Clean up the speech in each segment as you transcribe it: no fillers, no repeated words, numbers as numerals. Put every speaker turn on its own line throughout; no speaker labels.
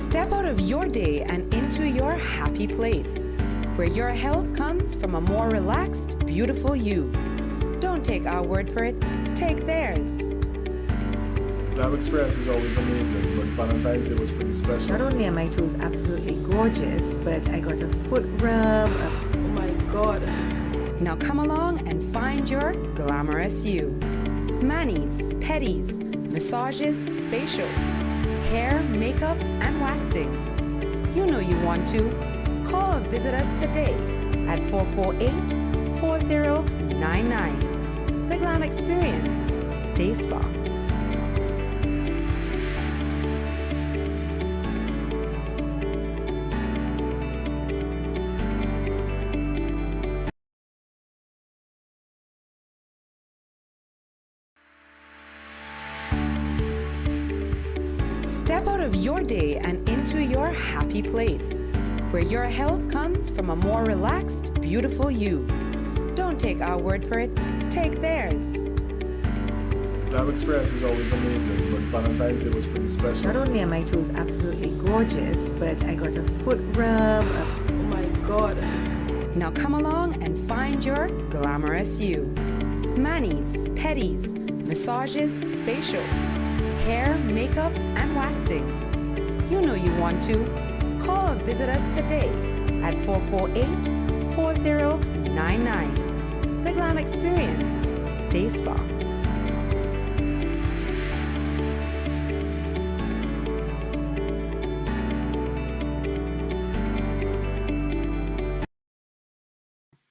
Step out of your day and into your happy place, where your health comes from a more relaxed, beautiful you. Don't take our word for it, take theirs.
That experience is always amazing, but Valentine's Day was pretty special.
Not only are my toes absolutely gorgeous, but I got a foot rub. Oh my God.
Now come along and find your glamorous you. Manis, pedis, massages, facials, hair, makeup, and waxing. You know you want to. Call or visit us today at 448-4099. The Glam Experience, Day Spa. Step out of your day and into your happy place, where your health comes from a more relaxed, beautiful you. Don't take our word for it, take theirs.
That experience is always amazing, but Valentine's Day was pretty special.
Not only are my toes absolutely gorgeous, but I got a foot rub. Oh my God.
Now come along and find your glamorous you. Manis, pedis, massages, facials, hair, makeup, and waxing. You know you want to. Call or visit us today at 448-4099. The Glam Experience, Day Spa.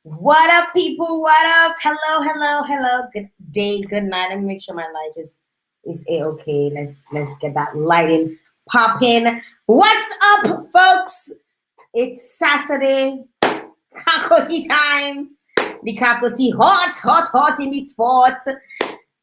What up, people? What up? Hello, hello, hello. Good day, good night. Let me make sure my light is a-okay. Let's get that lighting popping. What's up, folks? It's Saturday, Cacoa tea time. The Cacoa tea hot in the spot.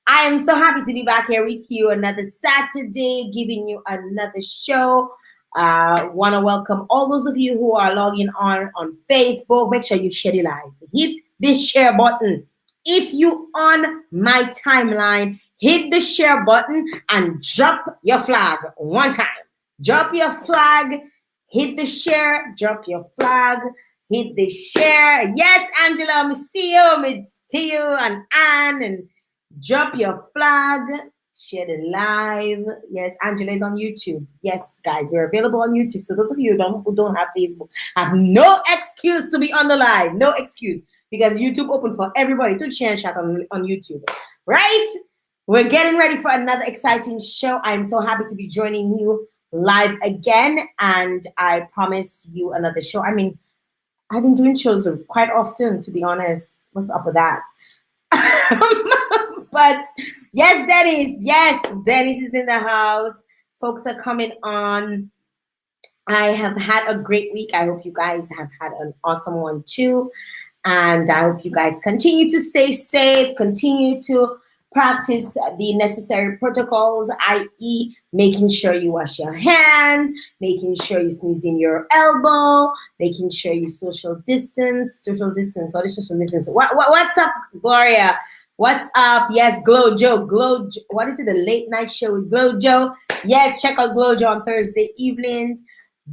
I am so happy to be back here with you another Saturday, giving you another show. Want to welcome all those of you who are logging on Facebook. Make sure you share the live. Hit this share button. If you on my timeline, hit the share button and drop your flag one time. Drop your flag, hit the share, drop your flag, hit the share. Yes, Angela, me see you, and Anne, and drop your flag, share the live. Yes, Angela is on YouTube. Yes, guys, we're available on YouTube. So those of you who don't have Facebook have no excuse to be on the live. No excuse, because YouTube open for everybody to share and chat on YouTube. Right? We're getting ready for another exciting show. I'm so happy to be joining you live again, and I promise you another show. I mean, I've been doing shows quite often, to be honest. What's up with that? But yes, Dennis is in the house. Folks are coming on. I have had a great week. I hope you guys have had an awesome one too. And I hope you guys continue to stay safe, continue to practice the necessary protocols, i.e. making sure you wash your hands, making sure you sneeze in your elbow, making sure you social distance. What is social distance? What's up, Gloria? What's up? Yes, Glow Joe. What is it? The late night show with Glow Joe. Yes, check out Glow Joe on Thursday evenings.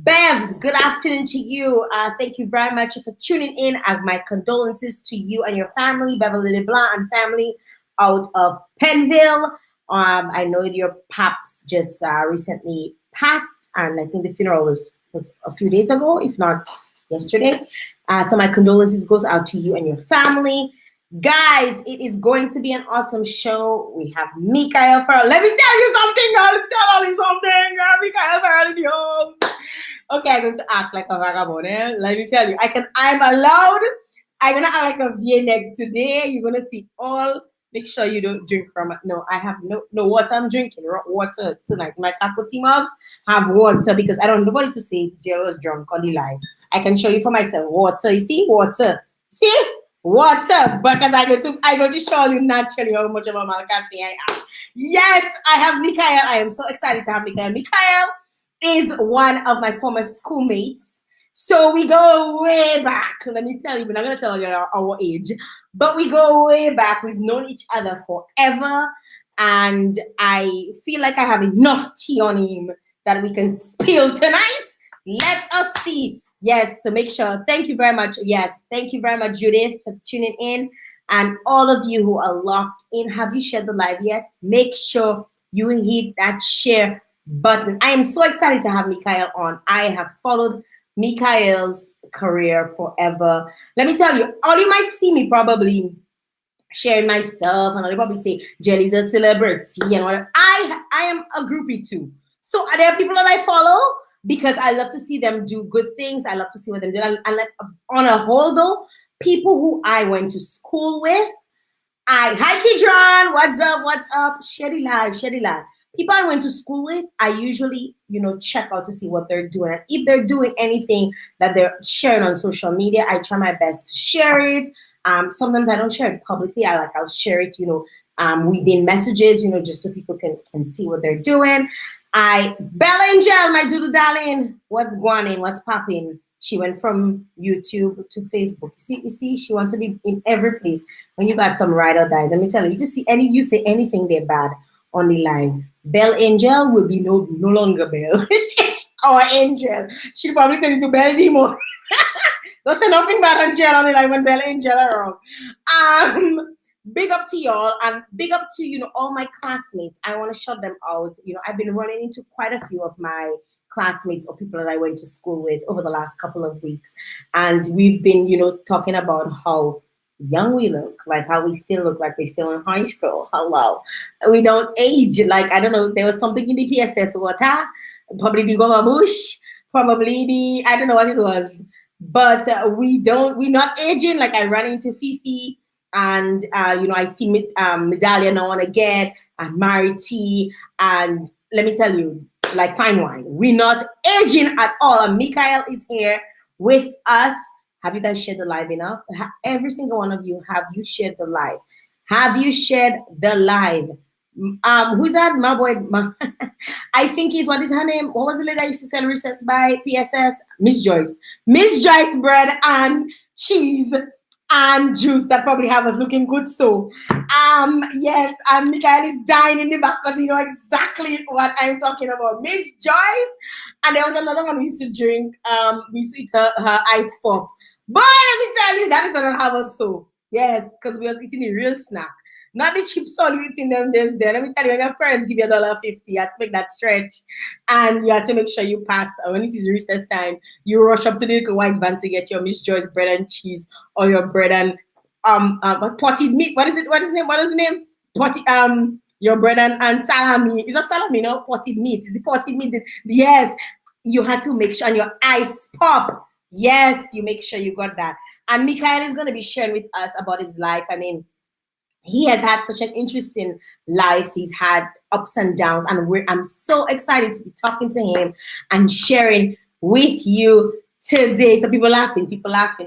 Bevs, good afternoon to you. Thank you very much for tuning in. My condolences to you and your family, Beverly LeBlanc and family out of Penville. I know your paps just recently passed, and I think the funeral was a few days ago, if not yesterday. So my condolences goes out to you and your family. Guys, it is going to be an awesome show. We have Mickael Ferrol. Let me tell you something, girl. Let me tell you something. Mickael Ferrol in the house. Okay, I'm going to act like a vagabond. Let me tell you, I'm allowed. I'm gonna act like a V-neck today. You're gonna see all. Make sure you don't drink from it. No, I have no water. I'm drinking water tonight. My Cacoa tea mug have water because I don't want nobody to say Jael was drunk on the live. I can show you for myself. Water, you see, water. See, water. Because I go to show you naturally how much of a malcasi I am. Yes, I have Mickael. I am so excited to have Mickael. Mickael is one of my former schoolmates. So we go way back. Let me tell you, we're not going to tell you our age, but we go way back. We've known each other forever. And I feel like I have enough tea on him that we can spill tonight? Let us see. Yes, so make sure. Thank you very much. Yes, thank you very much, Judith, for tuning in. And all of you who are locked in, have you shared the live yet? Make sure you hit that share button. I am so excited to have Mickael on. I have followed Mickael's career forever. Let me tell you, all you might see me probably sharing my stuff, and I'll probably say Jelly's a celebrity and whatever. I am a groupie too. So there are people that I follow because I love to see them do good things. I love to see what they're doing. And on a whole though, people who I went to school with, hi Kidron, what's up? Shady live. People I went to school with, I usually, check out to see what they're doing. And if they're doing anything that they're sharing on social media, I try my best to share it. Sometimes I don't share it publicly. I'll share it, within messages, just so people can see what they're doing. Bella Angel, my doodle darling, what's going on? What's popping? She went from YouTube to Facebook. You see, she wants to be in every place. When you got some ride or die, let me tell you, if you see you say anything they're bad on the line, Bell Angel will be no longer Bell. Our Angel. She'll probably turn into Bell Demon. Don't say nothing bad on Jael on the line when Bell Angel around. Big up to y'all, and big up to all my classmates. I want to shout them out. I've been running into quite a few of my classmates or people that I went to school with over the last couple of weeks, and we've been talking about how young we look, like how we still look like we're still in high school. Hello, we don't age. Like, I don't know, there was something in the PSS water, probably the Goma Bush, probably I don't know what it was, but we're not aging. Like, I ran into Fifi, and I see Medallia now and again, and Mary T, and let me tell you, like fine wine, we're not aging at all. And Mickael is here with us. Have you guys shared the live enough? Every single one of you, have you shared the live? Have you shared the live? Who's that? My boy, I think what is her name? What was the lady that used to sell recess by PSS? Miss Joyce. Miss Joyce bread and cheese and juice that probably have us looking good. So, yes, Mickael is dying in the back because you know exactly what I'm talking about. Miss Joyce. And there was another one we used to drink. We used to eat her ice pop. Boy, let me tell you, that is not have us so. Yes, because we was eating a real snack. Not the cheap salt we eating them days there. Let me tell you, when your parents give you $1.50, you have to make that stretch. And you have to make sure you pass. When this is recess time, you rush up to the little white van to get your Miss Joyce bread and cheese or your bread and potted meat. What is it? What is the name? Your bread and salami. Is that salami? No, potted meat. Is it potted meat? Yes. You had to make sure, and your ice pop. Yes, you make sure you got that. And Mickael is going to be sharing with us about his life. I mean, he has had such an interesting life. He's had ups and downs, and I'm so excited to be talking to him and sharing with you today. So people laughing.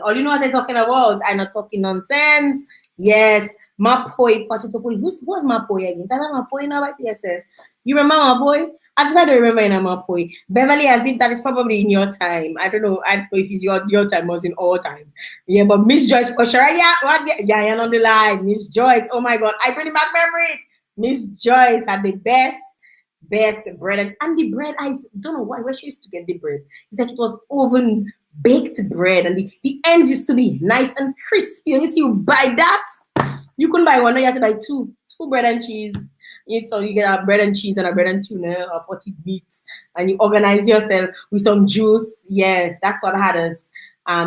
All you know what I'm talking about. I'm not talking nonsense. Yes, Mapoy, who's Mapoy again? That Mapoy now by PSS. You remember Mapoy? As if I don't remember in Mapoy. Beverly, as if that is probably in your time. I don't know if it's your time or in all time. Yeah, but Miss Joyce for sure. Yeah, you're on the line. Miss Joyce. Oh my God, I bring back memories. Miss Joyce had the best bread, and the bread, I don't know where she used to get the bread. It's like it was oven baked bread, and the ends used to be nice and crispy. And you see, you buy that, you couldn't buy one. You had to buy two bread and cheese. So you get a bread and cheese and a bread and tuna or potted meats, and you organize yourself with some juice. Yes, that's what had us.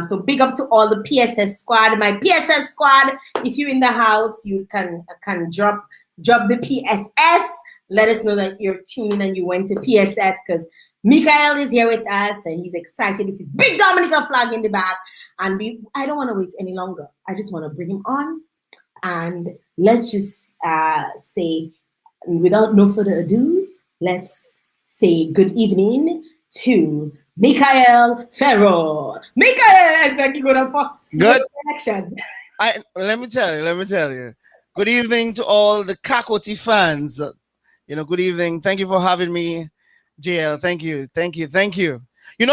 So big up to all the PSS squad. My PSS squad, if you're in the house, you can drop the PSS. Let us know that you're tuning and you went to PSS, because Mickael is here with us and he's excited with his big Dominica flag in the back. And I don't want to wait any longer. I just want to bring him on, and let's just say, without no further ado, let's say good evening to Mickael Ferrol. Mickael, is like you go for
good
connection.
Let me tell you. Good evening to all the Cacoa fans. Good evening. Thank you for having me, Jael. Thank you.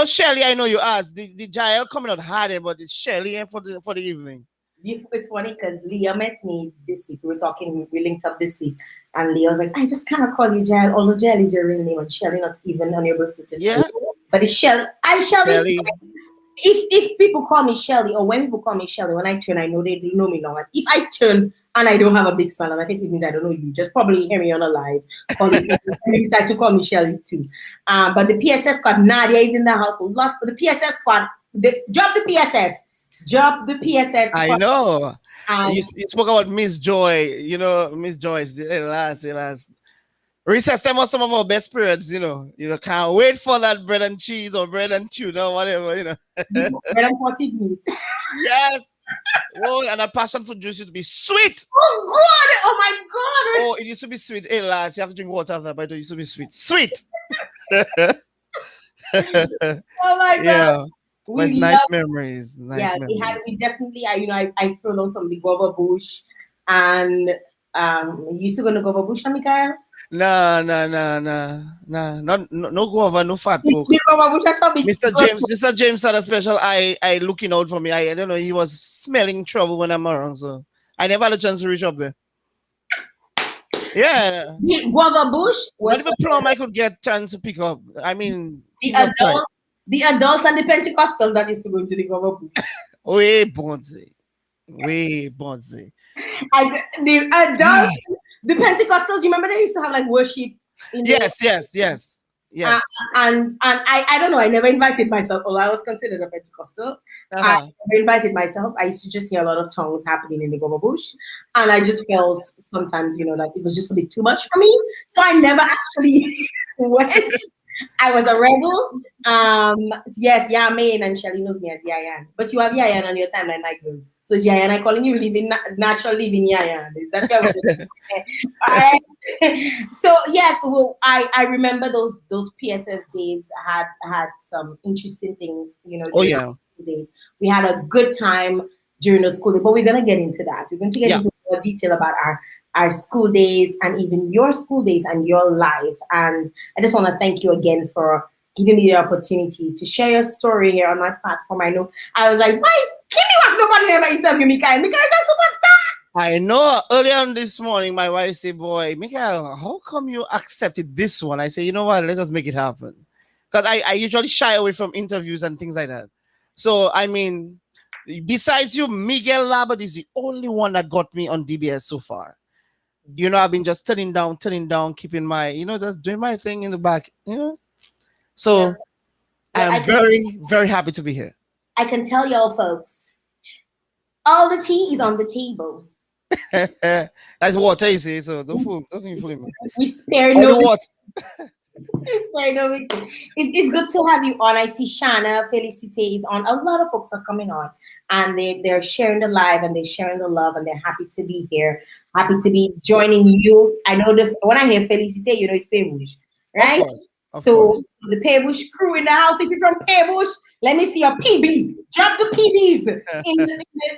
Shelly, I know you asked. The Jael coming out harder, but it's Shelly for the evening.
It's funny because Leah met me this week. We linked up this week. And Leah was like, I just can't call you Jael, although Jael is your real name and Shelly not even on your birth certificate.
Yeah.
But it's Shelly. I'm Shelly.
Shelly.
If people call me Shelly, or when people call me Shelly, when I turn, I know they know me now. And if I turn and I don't have a big smile on my face, it means I don't know you. Just probably hear me on a live. Or they decide to call me Shelly too. But the PSS squad, Nadia is in the house. Lots of the PSS squad. Drop the PSS. Drop the PSS squad.
I know. You spoke about Miss Joy. You know, Miss Joyce. Last. Recess time was some of our best periods, you know. You know, can't wait for that bread and cheese or bread and tuna, whatever, you know.
Bread and potted meat.
Yes. Oh, and that passion fruit juice used to be sweet.
Oh God! Oh my God!
Oh, it used to be sweet. Hey, lads, you have to drink water after that, but it used to be sweet. Sweet.
Oh my God!
Yeah. But it's nice memories. Nice memories.
We definitely. I thrown out some of the guava bush, and you used to go to guava bush, Mickael?
No guava, no fat pork. Mr. James had a special eye looking out for me. I don't know, he was smelling trouble when I'm around, so I never had a chance to reach up there. Yeah.
The guava bush was
not even plum I could get chance to pick up. I mean,
the adults and the Pentecostals that used to go into the guava bush.
Way bonzi.
The adults. The Pentecostals, you remember they used to have like worship?
Yes.
And I don't know, I never invited myself, although I was considered a Pentecostal. I never invited myself. I used to just hear a lot of tongues happening in the Goba Bush. And I just felt sometimes, like it was just a bit too much for me. So I never actually went. I was a rebel. Yes, Yamin, and Shelly knows me as Yayan. But you have Yayan on your timeline, Michael. So is Yayan I calling you natural living Yayan? Is that what So yes, well, I remember those PSS days had some interesting things, days. We had a good time during the school day, but we're gonna get into that. We're going to get into more detail about our school days and even your school days and your life. And I just want to thank you again for giving me the opportunity to share your story here on my platform. I know I was like, why? Give me what nobody ever interview Mickael. Mickael is a superstar.
I know. Earlier on this morning, my wife said, boy, Mickael, how come you accepted this one? I say, you know what? Let's just make it happen. Because I usually shy away from interviews and things like that. So, I mean, besides you, Miguel Labert is the only one that got me on DBS so far. I've been just turning down, keeping my, just doing my thing in the back, So I'm very, very happy to be here.
I can tell y'all folks, all the tea is on the table.
That's water, you see, so don't fool me.
We spare no water. It's good to have you on. I see Shana, Felicite is on. A lot of folks are coming on and they're sharing the live and they're sharing the love and they're happy to be here, happy to be joining you. I know when I hear Felicite, it's Pebush, right? Of course. The Pebush crew in the house. If you're from Pebush, let me see your PB. Drop the PBs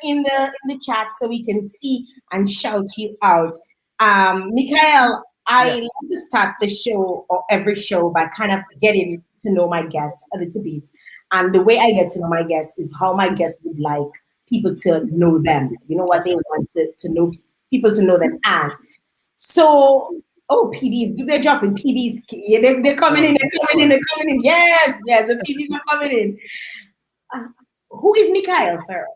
in the chat so we can see and shout you out. Mickael, I love to start the show or every show by kind of getting to know my guests a little bit. And the way I get to know my guests is how my guests would like people to know them. What they want to know people to know them as. So, PBs, they're dropping PBs. Yeah, they're coming in. Yes, the PBs are coming in. Who is Mickael Ferrol?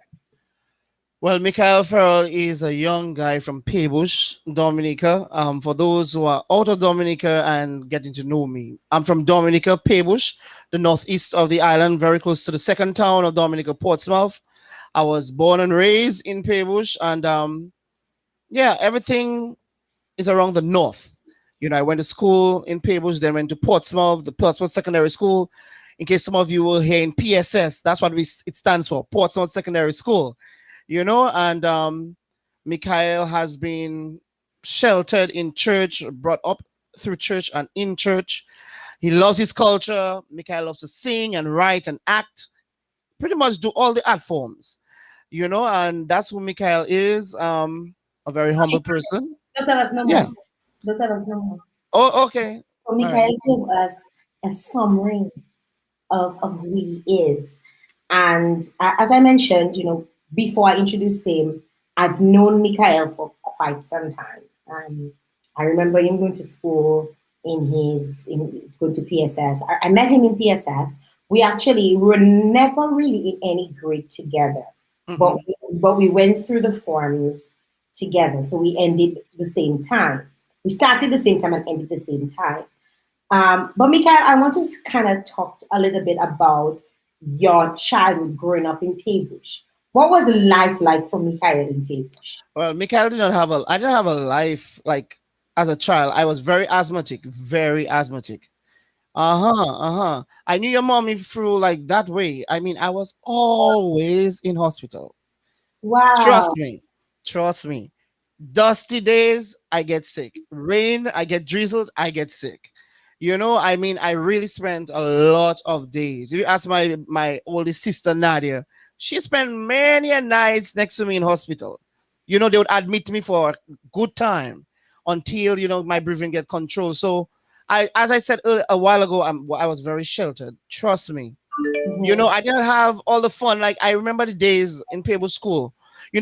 Well, Mickael Ferrol is a young guy from Pebush, Dominica. For those who are out of Dominica and getting to know me, I'm from Dominica, Pebush, the northeast of the island, very close to the second town of Dominica, Portsmouth. I was born and raised in Pebush, and everything is around the north. I went to school in Pebush, then went to Portsmouth, the Portsmouth Secondary School. In case some of you will hear in PSS, that's what it stands for, Portsmouth Secondary School. And Mickael has been sheltered in church, brought up through church and in church. He loves his culture. Mickael loves to sing and write and act, pretty much do all the art forms, and that's who Mickael is, a very humble person.
Don't tell us no more. Don't tell us no more.
Oh, okay.
So Mickael gave us a summary of who he is. And as I mentioned, before I introduced him, I've known Mickael for quite some time. I remember him going to school in going to PSS. I met him in PSS. We were never really in any grade together,
Mm-hmm.
but we went through the forms together. So we ended the same time. We started the same time and ended the same time. But Mickael, I want to kind of talk a little bit about your childhood growing up in Paybush. What was life like for Mickael in Paybush?
Well, Mikael did not have a. I didn't have a life like as a child. I was very asthmatic, very asthmatic. Uh-huh. I knew your mommy through like that way. I mean, I was always in hospital.
Wow.
Trust me. Trust me. Dusty days, I get sick. Rain, I get drizzled, I get sick. I mean, I really spent a lot of days. If you ask my oldest sister Nadia, she spent many a nights next to me in hospital. They would admit me for a good time until my breathing get controlled. So as I said a while ago, I was very sheltered. Trust me.
Mhm.
I didn't have all the fun. Like I remember the days in Pebble School.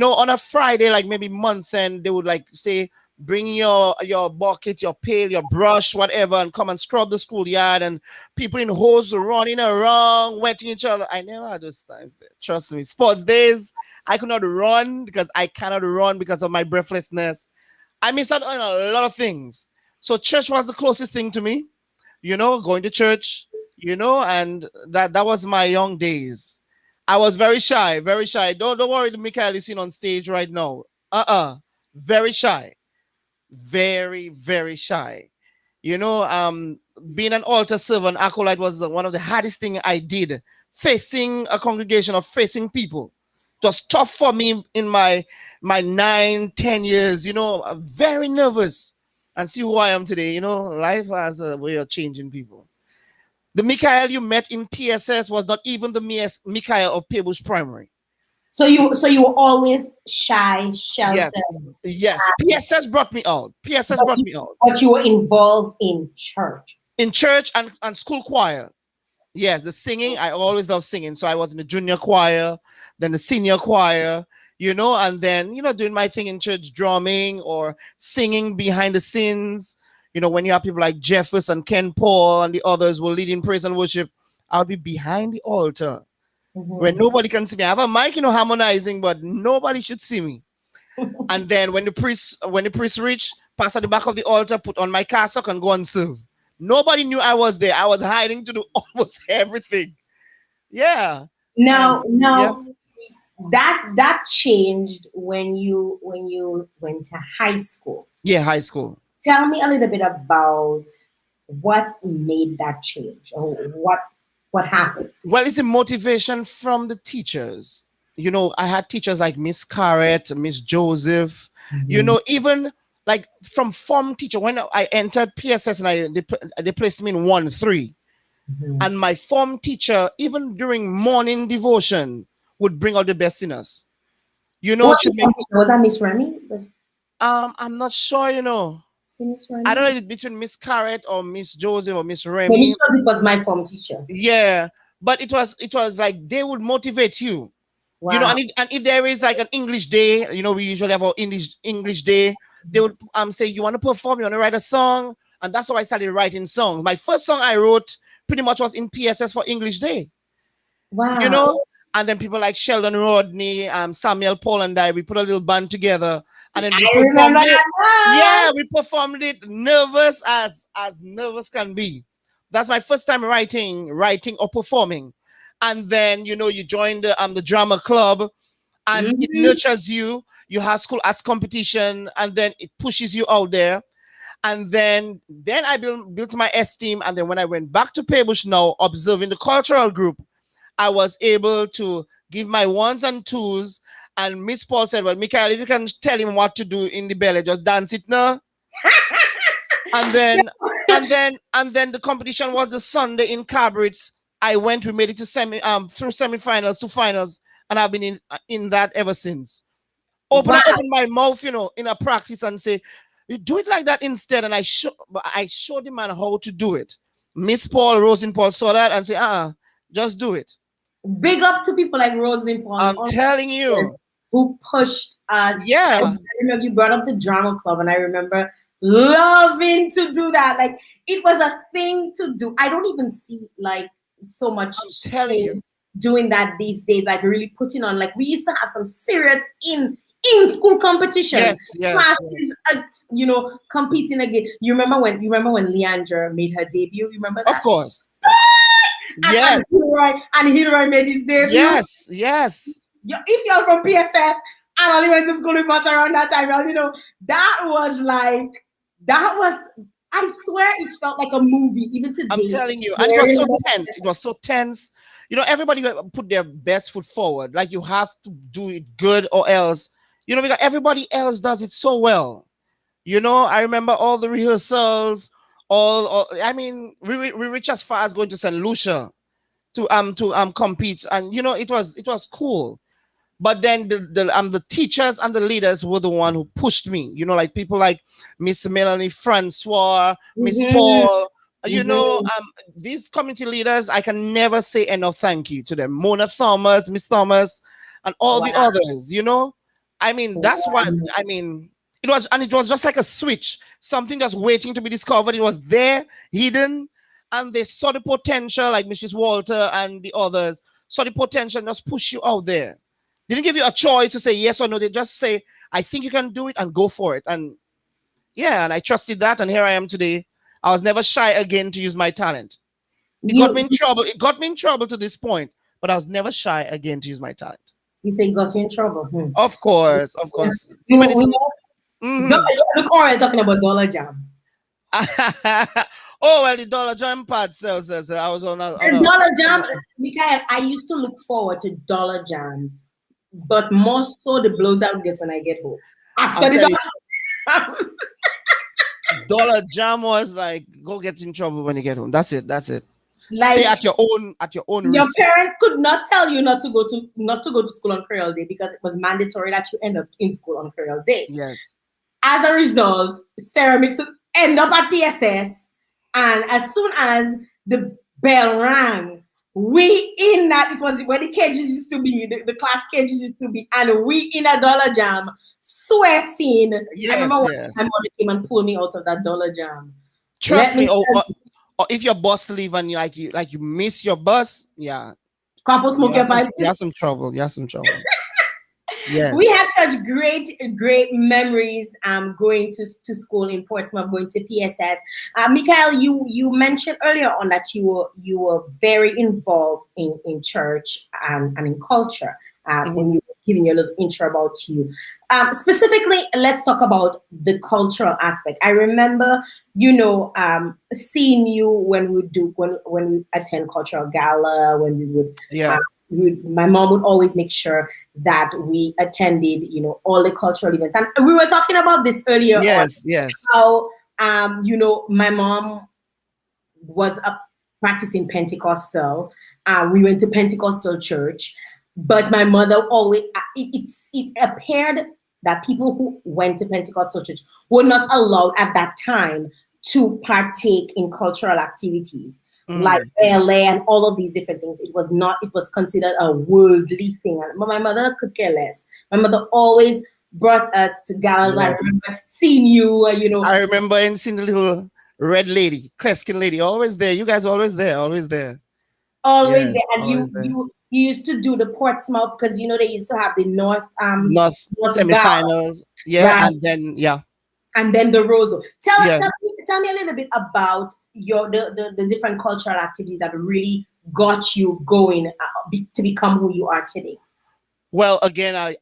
On a Friday, like maybe month end, they would like say, bring your bucket, your pail, your brush, whatever, and come and scrub the schoolyard. And people in hose running around, wetting each other. I never had those times. Trust me. Sports days, I could not run because I cannot run because of my breathlessness. I missed out on a lot of things. So church was the closest thing to me, going to church, and that was my young days. I was very shy, very shy. Don't worry, the Mickael is seen on stage right now. Very shy, very very shy. You know, um, Being an altar servant, acolyte was one of the hardest thing I did. Facing a congregation of facing people, it was tough for me in my 9, 10 years. Very nervous. And see who I am today. Life has a way of changing people. The Mickael you met in PSS was not even the Mickael of Peebles Primary.
So you were always shy,
Yes,
sheltered,
yes. PSS brought me out. PSS
but
brought
you,
me out
but you were involved in church.
in church and school choir. Yes, the singing. I always love singing. So I was in the junior choir, then the senior choir, and then, doing my thing in church, drumming or singing behind the scenes. When you have people like Jeffers and Ken Paul and the others will lead in praise and worship, I'll be behind the altar where
Mhm.
nobody can see me. I have a mic, harmonizing, but nobody should see me. And then when the priest reach, pass at the back of the altar, put on my cassock and go and serve. Nobody knew I was there. I was hiding to do almost everything. Yeah. And yeah,
Now that changed when you went to high school.
yeah, high school.
Tell me a little bit about what made that change or what happened.
Well, it's a motivation from the teachers. I had teachers like Miss Carrett, Miss Joseph,
Mhm.
even like from form teacher. When I entered PSS and they placed me in 1-3.
Mhm.
And my form teacher, even during morning devotion, would bring out the best in us.
What
It should make
was that Miss Remy?
I'm not sure,
It Miss
I don't
Remy?
know if it's between Miss Carrot or Miss Joseph or Miss
No, Miss
Remy.
Joseph was my form teacher.
Yeah. But it was like they would motivate you.
Wow.
And if there is like an English day, we usually have our English day, they would say, you want to perform, you want to write a song. And that's how I started writing songs. My first song I wrote pretty much was in PSS for English Day. you
Wow.
know. And then people like Sheldon Rodney, Samuel Paul, and we put a little band together, and then we
I remember
performed it.
that.
Yeah, we performed it nervous as nervous can be. That's my first time writing or performing. And then you join the drama club, and it
Mhm.
nurtures you. You have school arts competition, and then it pushes you out there. And then I built my esteem. And then when I went back to Paybush now, observing the cultural group, I was able to give my ones and twos. And Miss Paul said, well, Mickael, if you can tell him what to do in the belly, just dance it now. And then and then the competition was the Sunday in Cabritz. I went, we made it to through semifinals to finals, and I've been in that ever since.
Wow.
I open my mouth, in a practice and say, you do it like that instead. And I showed the man how to do it. Miss Paul, Rosen Paul saw that and say, just do it.
Big up to people like Rosenpaul and
I'm
all
telling
others
you.
who pushed us. I
Yeah.
remember you brought up the drama club, and I remember loving to do that. Like it was a thing to do. I don't even see like so much
I'm telling you.
schools doing that these days, like really putting on, like we used to have some serious in school competition.
Yes.
Classes, competing again. You remember when Leandra made her debut? You remember that?
Of course.
And,
Yes.
and Hilroy made his debut.
Yes.
If you're from PSS and only went to school with us around that time, that was, I swear it felt like a movie, even today.
I'm telling you. And it was so tense. It was so tense. Everybody put their best foot forward. Like you have to do it good or else, because everybody else does it so well. I remember all the rehearsals, we reached as far as going to St. Lucia to compete. And, it was cool. But then the teachers and the leaders were the one who pushed me, like people like Miss Melanie Francois, Miss Paul, these community leaders, I can never say enough thank you to them. Mona Thomas, Miss Thomas, and all the others, that's what, it was just like a switch, something just waiting to be discovered. It was there, hidden, and they saw the potential, like Mrs. Walter and the others, saw the potential and just push you out there. Didn't give you a choice to say yes or no. They just say, I think you can do it, and go for it. And and I trusted that, and here I am today. I was never shy again to use my talent. It got me in trouble. It got me in trouble to this point, but I was never shy again to use my talent.
You say got you in trouble?
Of course.
So many things. Look, already talking about Dollar Jam.
Oh, well, the Dollar Jam part sells. I was on
Dollar Jam, Mickael, I used to look forward to Dollar Jam, but more so the blows I would get when I get home. After the
Dollar Jam was like, go get in trouble when you get home. That's it.
Like,
stay at your own
your
risk.
parents could not tell you not to go to school on Creole Day because it was mandatory that you end up in school on Creole Day.
Yes.
As a result, ceramics would end up at PSS, and as soon as the bell rang, we in that, it was where the cages used to be, the class cages used to be, and we in a Dollar Jam sweating.
Yes,
I remember when my mother came and pulled me out of that Dollar Jam.
Trust me. Or if your bus leave and you miss your bus,
couple smoke your pipe.
You have some trouble. Yes.
We had such great memories going to school in Portsmouth, going to PSS. Mickael, you mentioned earlier on that you were very involved in church and in culture. When you were giving your little intro about you. Specifically, let's talk about the cultural aspect. I remember, seeing you when we attend cultural gala, when we would, my mom would always make sure that we attended, all the cultural events. And we were talking about this earlier.
Yes.
How, my mom was a practicing Pentecostal. We went to Pentecostal church. But my mother always, it appeared that people who went to Pentecostal church were not allowed at that time to partake in cultural activities like ballet and all of these different things. It was considered a worldly thing. But my mother could care less. My mother always brought us to galas. Yes. I remember seeing you,
I remember seeing the little red lady, clear skin lady, always there. You guys were always there.
Always
there.
And you used to do the Portsmouth because they used to have the North
semifinals,
right.
and
then the Roseau. Tell me a little bit about the different cultural activities that really got you going to become who you are today.
Well, again, I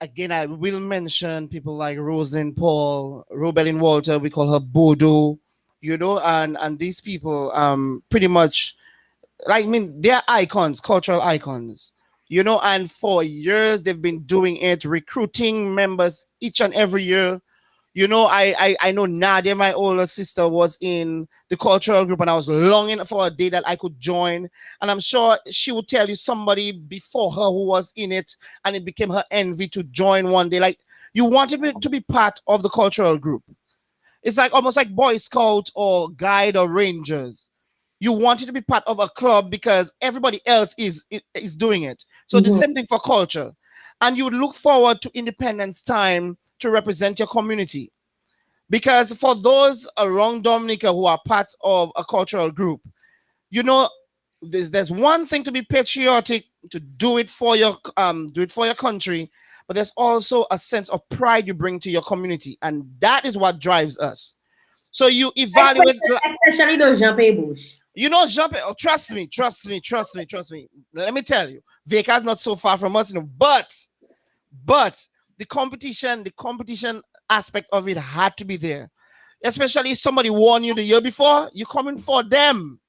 will mention people like Rosalind Paul, Robelin Walter. We call her Bodo, and these people pretty much. They're icons, cultural icons, and for years they've been doing it, recruiting members each and every year. I know Nadia, my older sister, was in the cultural group, and I was longing for a day that I could join. And I'm sure she would tell you somebody before her who was in it, and it became her envy to join one day. Like, you wanted to be part of the cultural group. It's like almost like Boy Scout or Guide or Rangers. You wanted to be part of a club because everybody else is doing it. So the same thing for culture. And you would look forward to Independence Time to represent your community. Because for those around Dominica who are part of a cultural group, you know, there's one thing to be patriotic, to do it for your country, but there's also a sense of pride you bring to your community, and that is what drives us. So you evaluate,
Especially those Jean Bush.
you know, jump. Oh, trust me. Let me tell you, Veka's not so far from us, you know, but the competition aspect of it had to be there. Especially if somebody warned you the year before, you coming for them.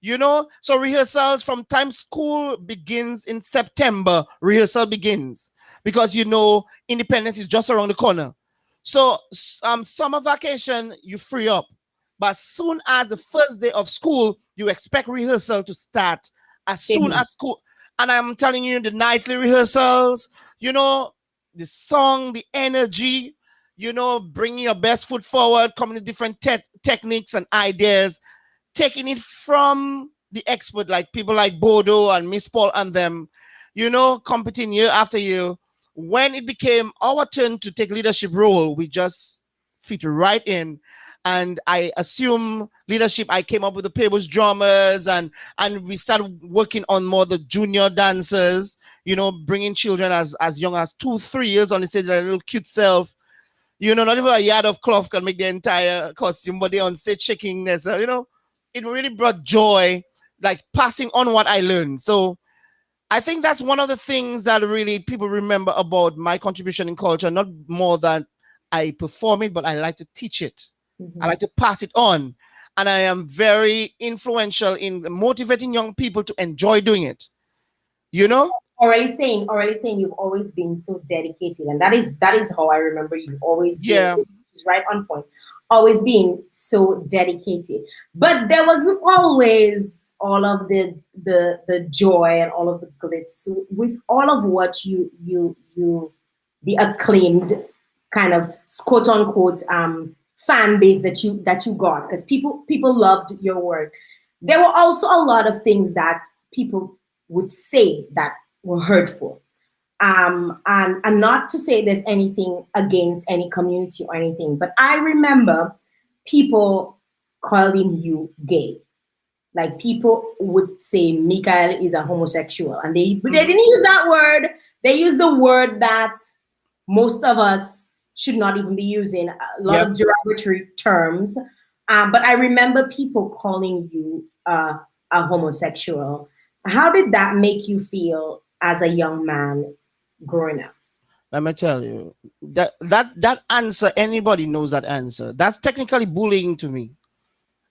You know, so rehearsals from time school begins in September, rehearsal begins because you know independence is just around the corner. So summer vacation, you free up. But as soon as the first day of school, you expect rehearsal to start as soon as school. And I'm telling you, the nightly rehearsals, you know, the song, the energy, you know, bringing your best foot forward, coming with different techniques and ideas, taking it from the expert, like people like Bodo and Miss Paul and them, you know, competing year after year. When it became our turn to take leadership role, we just fit right in. And I assume leadership, I came up with the Pebbles drummers, and we started working on more the junior dancers, you know, bringing children as young as 2-3 years on the stage, their little cute self. You know, not even a yard of cloth can make the entire costume, but they on stage shaking themselves, you know. It really brought joy, like passing on what I learned. So I think that's one of the things that really people remember about my contribution in culture, not more than I perform it, but I like to teach it. I like to pass it on. And I am very influential in motivating young people to enjoy doing it. You know?
Already saying you've always been so dedicated, and that is how I remember you. Always been right on point, always being so dedicated. But there wasn't always all of the joy and all of the glitz with all of what you the acclaimed kind of quote unquote fan base that you got, because people loved your work. There were also a lot of things that people would say that were hurtful. And not to say there's anything against any community or anything, but I remember people calling you gay. Like people would say Mickael is a homosexual, and they didn't use that word. They used the word that most of us should not even be using, a lot of derogatory terms. But I remember people calling you a homosexual. How did that make you feel as a young man growing up?
Let me tell you, that answer, anybody knows that answer. That's technically bullying to me.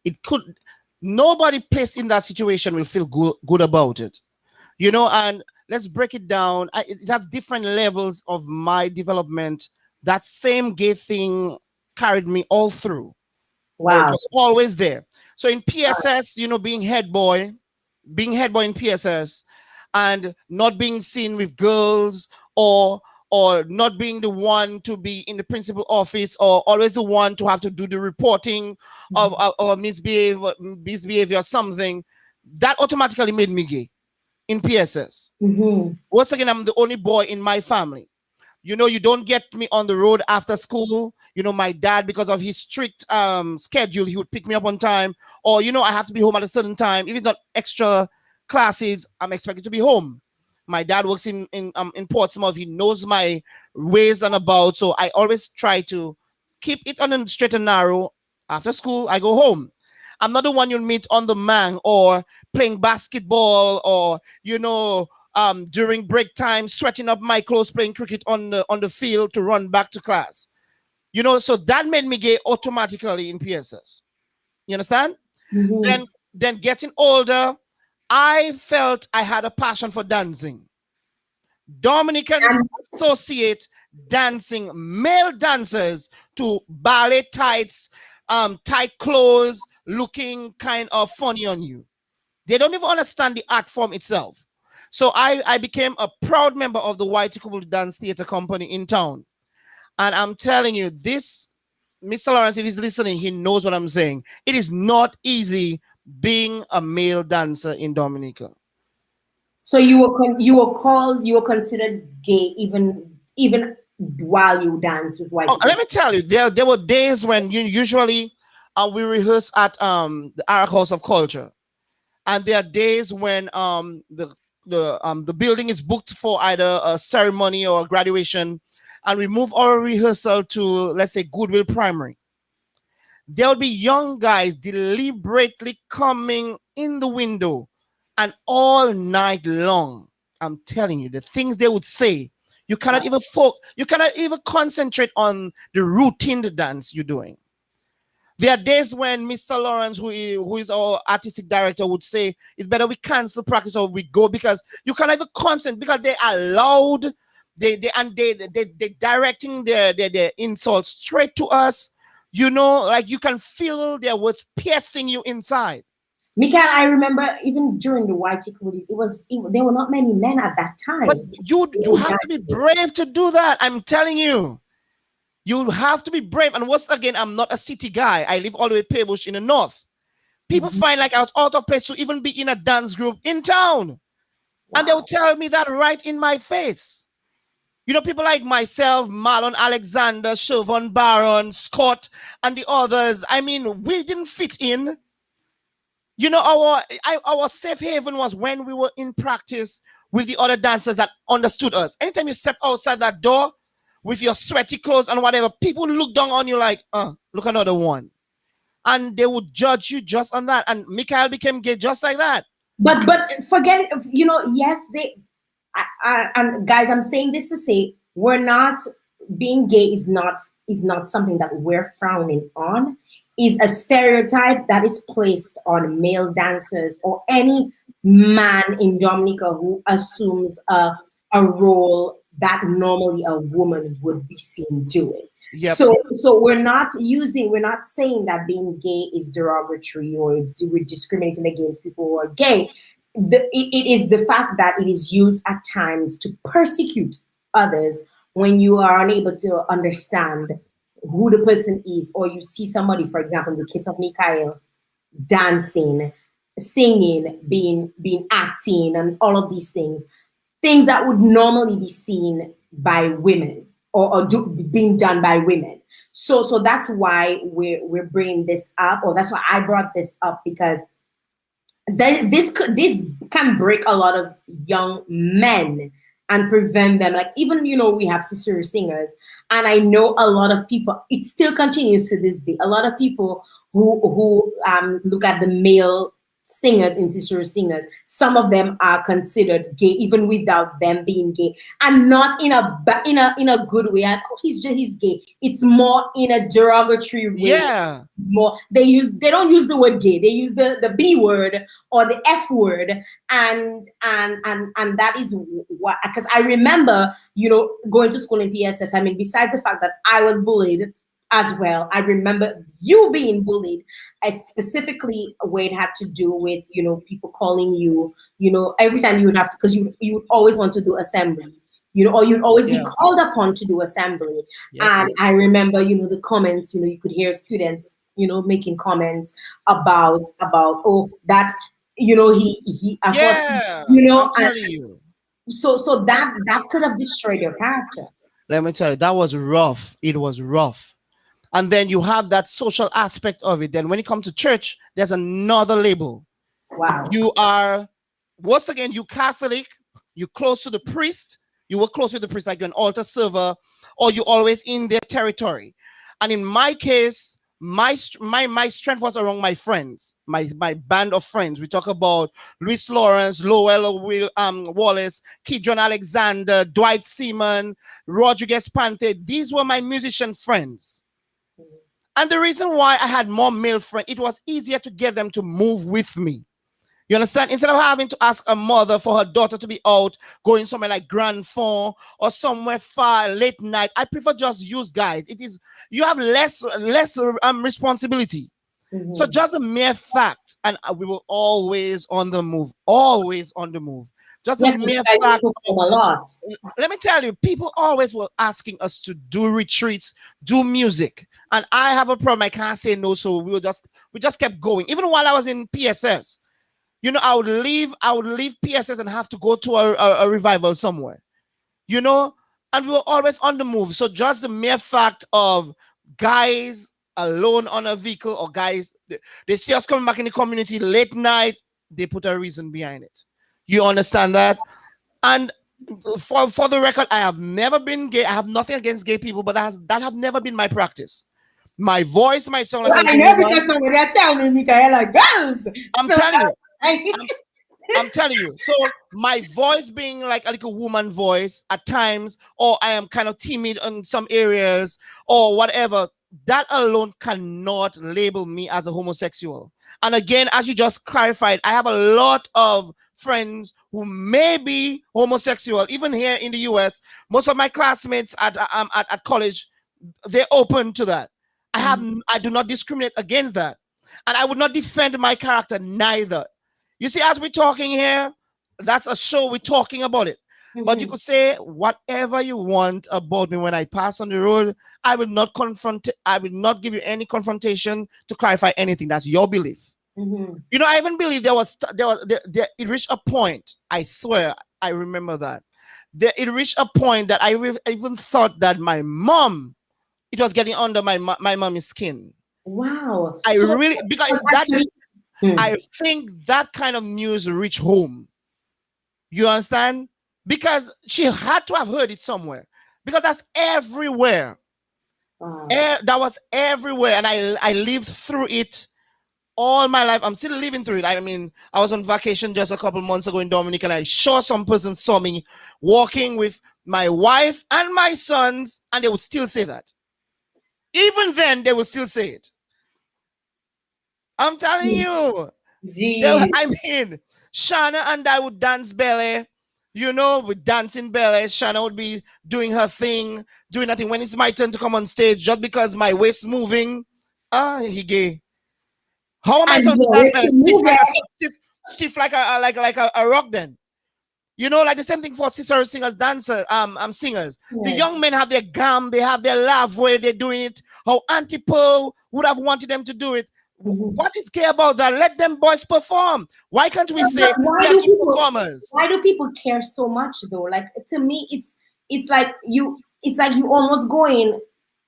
It could, nobody placed in that situation will feel good about it. You know, and let's break it down. It has different levels of my development. That same gay thing carried me all through.
Wow.
It was always there. So in PSS, you know, being head boy in PSS, and not being seen with girls, or not being the one to be in the principal office, or always the one to have to do the reporting of misbehavior or something, that automatically made me gay in PSS. Once again, I'm the only boy in my family. You know, you don't get me on the road after school. You know, my dad, because of his strict schedule, he would pick me up on time. Or, you know, I have to be home at a certain time. Even got extra classes, I'm expected to be home. My dad works in Portsmouth. He knows my ways and about. So I always try to keep it on a straight and narrow. After school, I go home. I'm not the one you'll meet on the mang or playing basketball, or, you know, during break time, sweating up my clothes, playing cricket on the field to run back to class. You know, so that made me gay automatically in PSS. You understand? Then getting older, I felt I had a passion for dancing. Dominicans associate dancing, male dancers, to ballet tights, tight clothes, looking kind of funny on you. They don't even understand the art form itself. So I became a proud member of the White Kubul Dance Theater Company in town. And I'm telling you, this, Mr. Lawrence, if he's listening, he knows what I'm saying. It is not easy being a male dancer in Dominica.
So you were considered gay even while you dance with white
Oh, let
equity?
me tell you, there were days when you usually we rehearse at the Ark House of Culture, and there are days when the building is booked for either a ceremony or a graduation, and we move our rehearsal to, let's say, Goodwill Primary. There will be young guys deliberately coming in the window, and all night long, I'm telling you, the things they would say, you cannot even you cannot even concentrate on the routine dance you're doing. There are days when Mr. Lawrence, who is our artistic director, would say it's better we cancel practice or we go, because you cannot even concentrate, because they are loud. They directing their insults straight to us. Like you can feel their words piercing you inside.
Mickael, I remember even during the white equity, there were not many men at that
But
time.
you have to be brave to do that. I'm telling you. You have to be brave. And once again, I'm not a city guy. I live all the way Paybush in the north. People find like I was out of place to even be in a dance group in town. Wow. And they'll tell me that right in my face. People like myself, Marlon Alexander, Siobhan Baron, Scott, and the others. I mean, we didn't fit in. Our safe haven was when we were in practice with the other dancers that understood us. Anytime you step outside that door with your sweaty clothes and whatever, people look down on you like, look, another one. And they would judge you just on that. And Mickael became gay just like that.
But forget it. Yes, and guys, I'm saying this to say we're not being gay is not something that we're frowning on. Is a stereotype that is placed on male dancers or any man in Dominica who assumes a role that normally a woman would be seen doing. Yep. So we're not saying that being gay is derogatory or we're discriminating against people who are gay. It is the fact that it is used at times to persecute others when you are unable to understand who the person is, or you see somebody, for example, in the case of Mickael, dancing, singing, being acting, and all of these things that would normally be seen by women or being done by women. So that's why we're bringing this up, or that's why I brought this up, because this can break a lot of young men and prevent them. Like, even, we have sister singers, and I know a lot of people, it still continues to this day. A lot of people who look at the male singers and sister singers, some of them are considered gay even without them being gay, and not in a good way, as he's gay. It's more in a derogatory way.
Yeah.
More they don't use the word gay, they use the B word or the F word, and that is what, because I remember going to school in PSS. I mean, besides the fact that I was bullied as well, I remember you being bullied, specifically where it had to do with people calling you, every time you would have to, because you would always want to do assembly, or you'd always be called upon to do assembly. And I remember the comments, you could hear students making comments about that he
I'm telling you.
So that could have destroyed your character.
Let me tell you, that was rough. It was rough. And then you have that social aspect of it. Then when it comes to church, there's another label.
Wow.
You are, once again, you Catholic, you close to the priest, you were close with the priest, like you're an altar server, or you always in their territory. And in my case, my strength was around my friends, my band of friends. We talk about Luis Lawrence, Lowell Wallace, Kidron Alexander, Dwight Seaman, Rodriguez Pante. These were my musician friends. And the reason why I had more male friends, it was easier to get them to move with me. You understand? Instead of having to ask a mother for her daughter to be out, going somewhere like Grand Fond or somewhere far late night, I prefer just use guys. You have less responsibility. Mm-hmm. So just a mere fact, and we were always on the move, Just a mere fact.
A lot.
Let me tell you, people always were asking us to do retreats, do music, and I have a problem. I can't say no, so we just kept going. Even while I was in PSS. I would leave PSS and have to go to a revival somewhere. and we were always on the move. So just the mere fact of guys alone on a vehicle, or guys, they see us coming back in the community late night, they put a reason behind it. You understand that? And for the record, I have never been gay. I have nothing against gay people, but that have never been my practice. My voice might sound like
I know, because somebody tell me, Mickael, like girls.
I'm telling you. I'm telling you. So my voice being like a woman voice at times, or I am kind of timid in some areas, or whatever, that alone cannot label me as a homosexual. And again, as you just clarified, I have a lot of friends who may be homosexual. Even here in the US, most of my classmates at college, they're open to that. I do not discriminate against that. And I would not defend my character neither. You see, as we're talking here, that's a show, we're talking about it. But you could say whatever you want about me when I pass on the road. I will not give you any confrontation to clarify anything. That's your belief. You know, I even believe it reached a point, I swear, I remember that. It reached a point that I even thought that my mom, it was getting under my mommy's skin.
Wow.
I think that kind of news reached home. You understand? Because she had to have heard it somewhere. Because that's everywhere.
Wow.
That was everywhere. And I lived through it all my life. I'm still living through it. I mean, I was on vacation just a couple months ago in Dominican, and I saw some person saw me walking with my wife and my sons, and they would still say that. Even then, they would still say it. I'm telling you. I mean, Shana and I would dance belly. You know, with dancing belly. Shana would be doing her thing, doing nothing. When it's my turn to come on stage, just because my waist moving, he gay. How am I supposed to dance belly? Stiff like a rock then? You know, like the same thing for sister singers, dancers, singers. Yeah. The young men have their gam, they have their laugh where they're doing it. How Auntie Pearl would have wanted them to do it. What is gay about that? Let them boys perform. Why can't we say performers?
Why do people care so much though? Like, to me, it's like you almost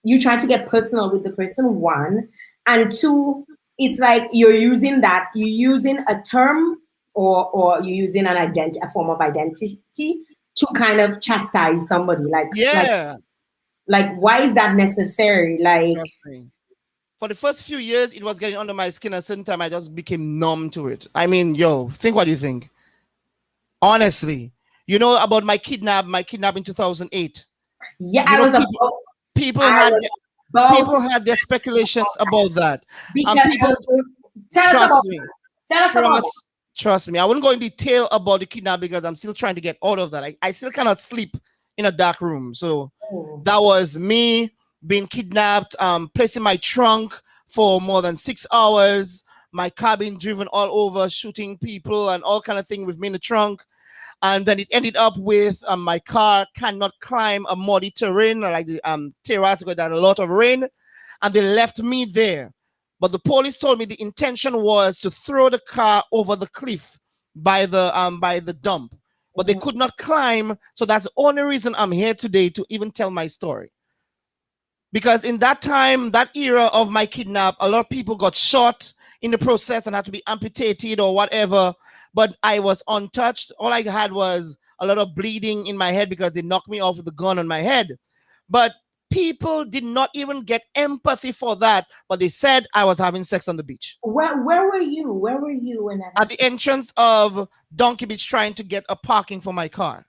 you trying to get personal with the person, one, and two, it's like you're using a term or you're using a form of identity to kind of chastise somebody. Like why is that necessary? Like,
for the first few years, it was getting under my skin. At a certain time, I just became numb to it. I mean, think what you think. Honestly, you know about my kidnap in 2008.
Yeah,
people had their speculations about that. Trust me. I wouldn't go in detail about the kidnap because I'm still trying to get out of that. I still cannot sleep in a dark room. So that was me being kidnapped, placing my trunk for more than 6 hours, my car being driven all over, shooting people and all kind of thing with me in the trunk. And then it ended up with my car cannot climb a muddy terrain like the terrace because there had a lot of rain, and they left me there. But the police told me the intention was to throw the car over the cliff by the dump, but they could not climb. So that's the only reason I'm here today to even tell my story. Because in that time, that era of my kidnap, a lot of people got shot in the process and had to be amputated or whatever. But I was untouched. All I had was a lot of bleeding in my head because they knocked me off with the gun on my head. But people did not even get empathy for that. But they said I was having sex on the beach.
Where were you? Where were you when
at the entrance of Donkey Beach trying to get a parking for my car?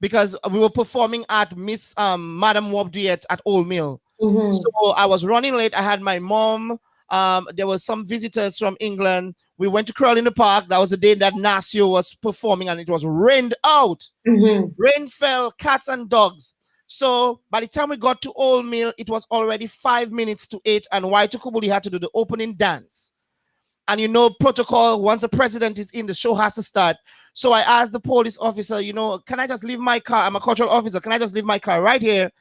Because we were performing at Miss Madame Wobdiet at Old Mill. So I was running late. I had my mom. There was some visitors from England. We went to Ferrol in the park. That was the day that Nasio was performing, and it was rained out. Rain fell, cats and dogs. So by the time we got to Old Mill, it was already 5 minutes to 8, and Waitukubuli had to do the opening dance. And you know, protocol, once the president is in, the show has to start. So I asked the police officer, you know, can I just leave my car? I'm a cultural officer. Can I just leave my car right here?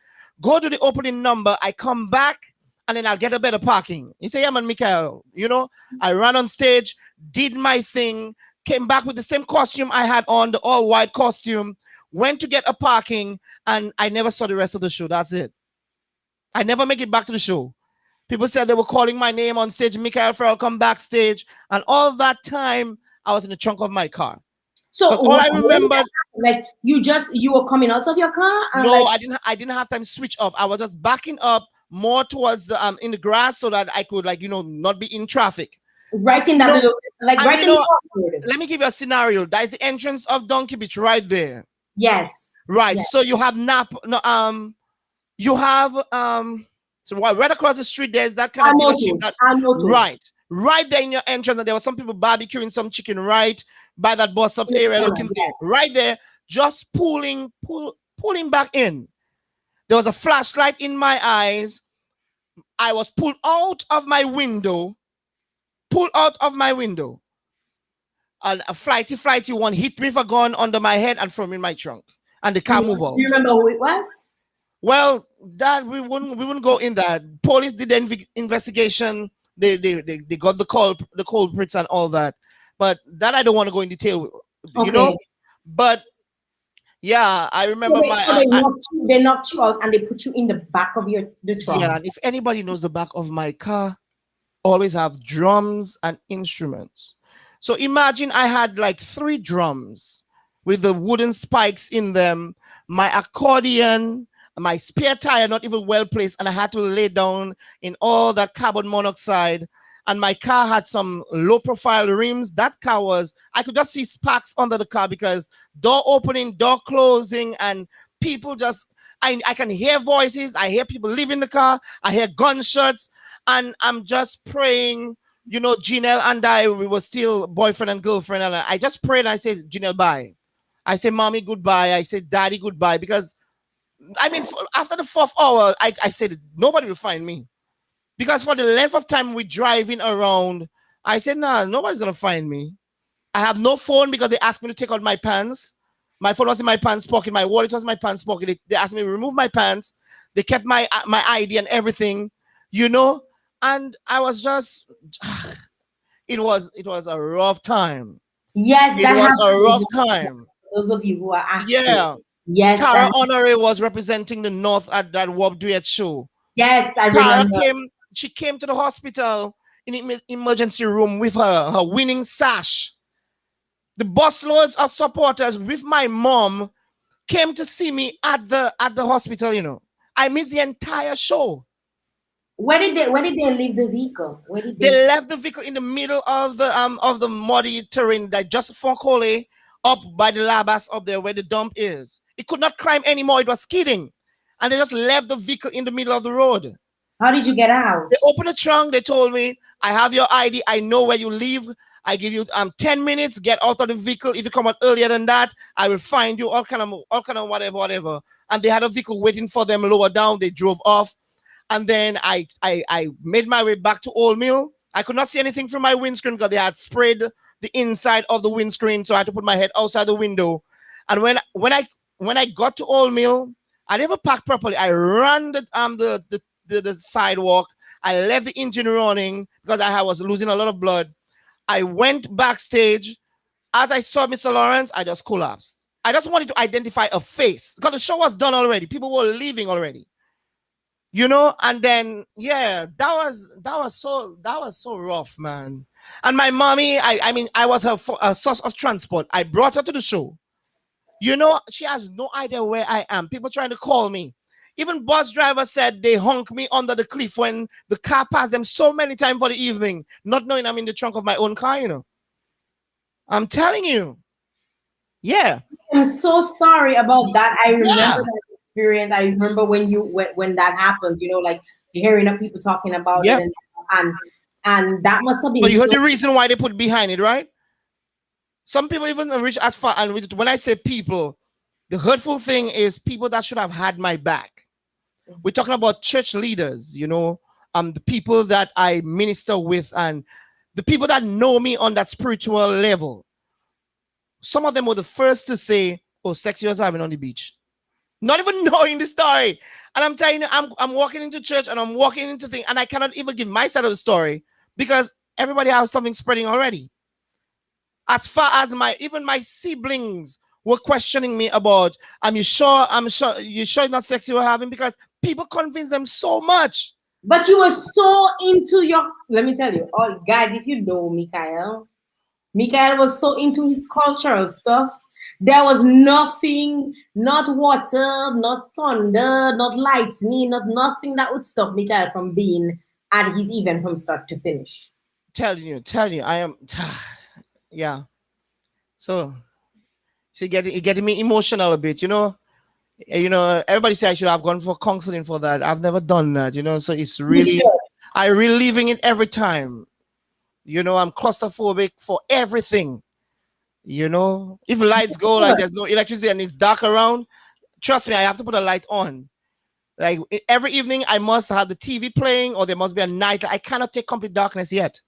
Go to the opening number. I come back and then I'll get a better parking. He said, yeah, man, Mickael. You know, I ran on stage, did my thing, came back with the same costume I had on, the all white costume, went to get a parking, and I never saw the rest of the show. That's it. I never make it back to the show. People said they were calling my name on stage. Mickael, Ferrol, come backstage. And all that time, I was in the trunk of my car.
So
All I remember,
like you were coming out of your car?
No,
like,
I didn't have time to switch off. I was just backing up more towards the in the grass so that I could, like, not be in traffic.
Right in that little, like right in the crossroad.
Let me give you a scenario. That is the entrance of Donkey Beach right there.
Yes.
Right.
Yes.
So you have you have so right across the street there's that kind of dealership. Right there in your entrance, and there were some people barbecuing some chicken right by that bus up area looking there. Right there, just pulling back in. There was a flashlight in my eyes. I was pulled out of my window. And a flighty one hit me with a gun under my head and threw me in my trunk. And the car moved out.
Do you remember who it was?
Well, that we wouldn't go in that. Police did the investigation. They got the culprits and all that. But that I don't want to go in detail. But yeah, I remember
they knocked you out and they put you in the back of the trunk.
Yeah, and if anybody knows the back of my car, always have drums and instruments. So imagine I had like 3 drums with the wooden spikes in them, my accordion, my spare tire not even well placed, and I had to lay down in all that carbon monoxide. And my car had some low profile rims. That car I could just see sparks under the car because door opening, door closing, and people just, I can hear voices. I hear people leaving the car. I hear gunshots. And I'm just praying, Janelle and I, we were still boyfriend and girlfriend. And I just prayed and I said, Janelle, bye. I said, mommy, goodbye. I said, daddy, goodbye. Because, after the 4th hour, I said, nobody will find me. Because for the length of time we're driving around, I said, nah, nobody's going to find me. I have no phone because they asked me to take out my pants. My phone was in my pants pocket. My wallet was in my pants pocket. They asked me to remove my pants. They kept my ID and everything, And I was just, it was a rough time.
Yes,
it was a rough time.
Those of you who are asking.
Yeah.
Yes.
Tara Honore was representing the North at that Warp Duet show.
Yes, I remember.
She came to the hospital in the emergency room with her winning sash. The busloads of supporters with my mom came to see me at the hospital. I missed the entire show.
Where did they leave the vehicle?
They left the vehicle in the middle of the muddy terrain that just Ferrol up by the labas up there where the dump is. It could not climb anymore. It was skidding. And they just left the vehicle in the middle of the road.
How did you get out?
They opened the trunk. They told me, I have your ID. I know where you live. I give you 10 minutes. Get out of the vehicle. If you come out earlier than that, I will find you. All kind of whatever. And they had a vehicle waiting for them lower down. They drove off. And then I made my way back to Old Mill. I could not see anything from my windscreen because they had sprayed the inside of the windscreen. So I had to put my head outside the window. And when I got to Old Mill, I never parked properly. I ran the sidewalk. I left the engine running because I was losing a lot of blood. I went backstage. As I saw Mr. Lawrence, I just collapsed. I just wanted to identify a face because the show was done already. People were leaving already. And then that was so rough, man. And my mommy, I was her source of transport. I brought her to the show. She has no idea where I am. People trying to call me. Even bus drivers said they honk me under the cliff when the car passed them so many times for the evening, not knowing I'm in the trunk of my own car, I'm telling you. Yeah.
I'm so sorry about that. I remember that experience. I remember when that happened, like hearing of people talking about it and that must have been.
But you heard the reason why they put behind it, right? Some people even reach as far, and when I say people, the hurtful thing is people that should have had my back. We're talking about church leaders, the people that I minister with and the people that know me on that spiritual level. Some of them were the first to say, oh, sex you're having on the beach. Not even knowing the story. And I'm telling you, I'm walking into church and I'm walking into things and I cannot even give my side of the story because everybody has something spreading already. As far as my siblings were questioning me about, you sure it's not sex you were having? Because people convince them so much.
But you were so into your, let me tell you, all guys, if you know Mickael was so into his cultural stuff. There was nothing, not water, not thunder, not lightning, not nothing that would stop Mickael from being at his event from start to finish.
Telling you, I am, yeah. So, you're getting me emotional a bit, you know. Everybody say I should have gone for counseling for that. I've never done that, you know. So it's really, I reliving it every time. You know, I'm claustrophobic for everything. You know, if lights go, like there's no electricity and it's dark around, trust me, I have to put a light on. Like every evening, I must have the TV playing, or there must be a night. I cannot take complete darkness yet.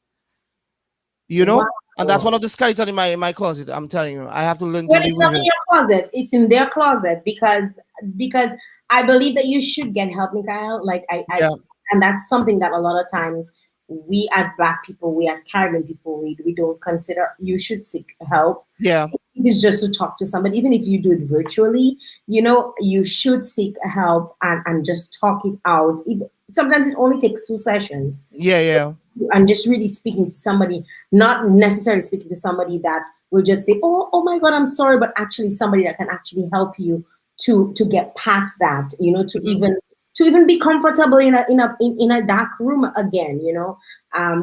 You know, and that's one of the skeletons in my closet. I'm telling you, I have to learn to live with it.
It's not in your closet; it's in their closet because I believe that you should get help, Mickael. Like and that's something that a lot of times we as Black people, we as Caribbean people, we don't consider. You should seek help.
Yeah.
It's just to talk to somebody, even if you do it virtually, you know, you should seek help and just talk it out. Sometimes it only takes 2 sessions.
Yeah.
And just really speaking to somebody, not necessarily speaking to somebody that will just say, oh my God, I'm sorry, but actually somebody that can actually help you to get past that, you know, to even be comfortable in a dark room again, you know,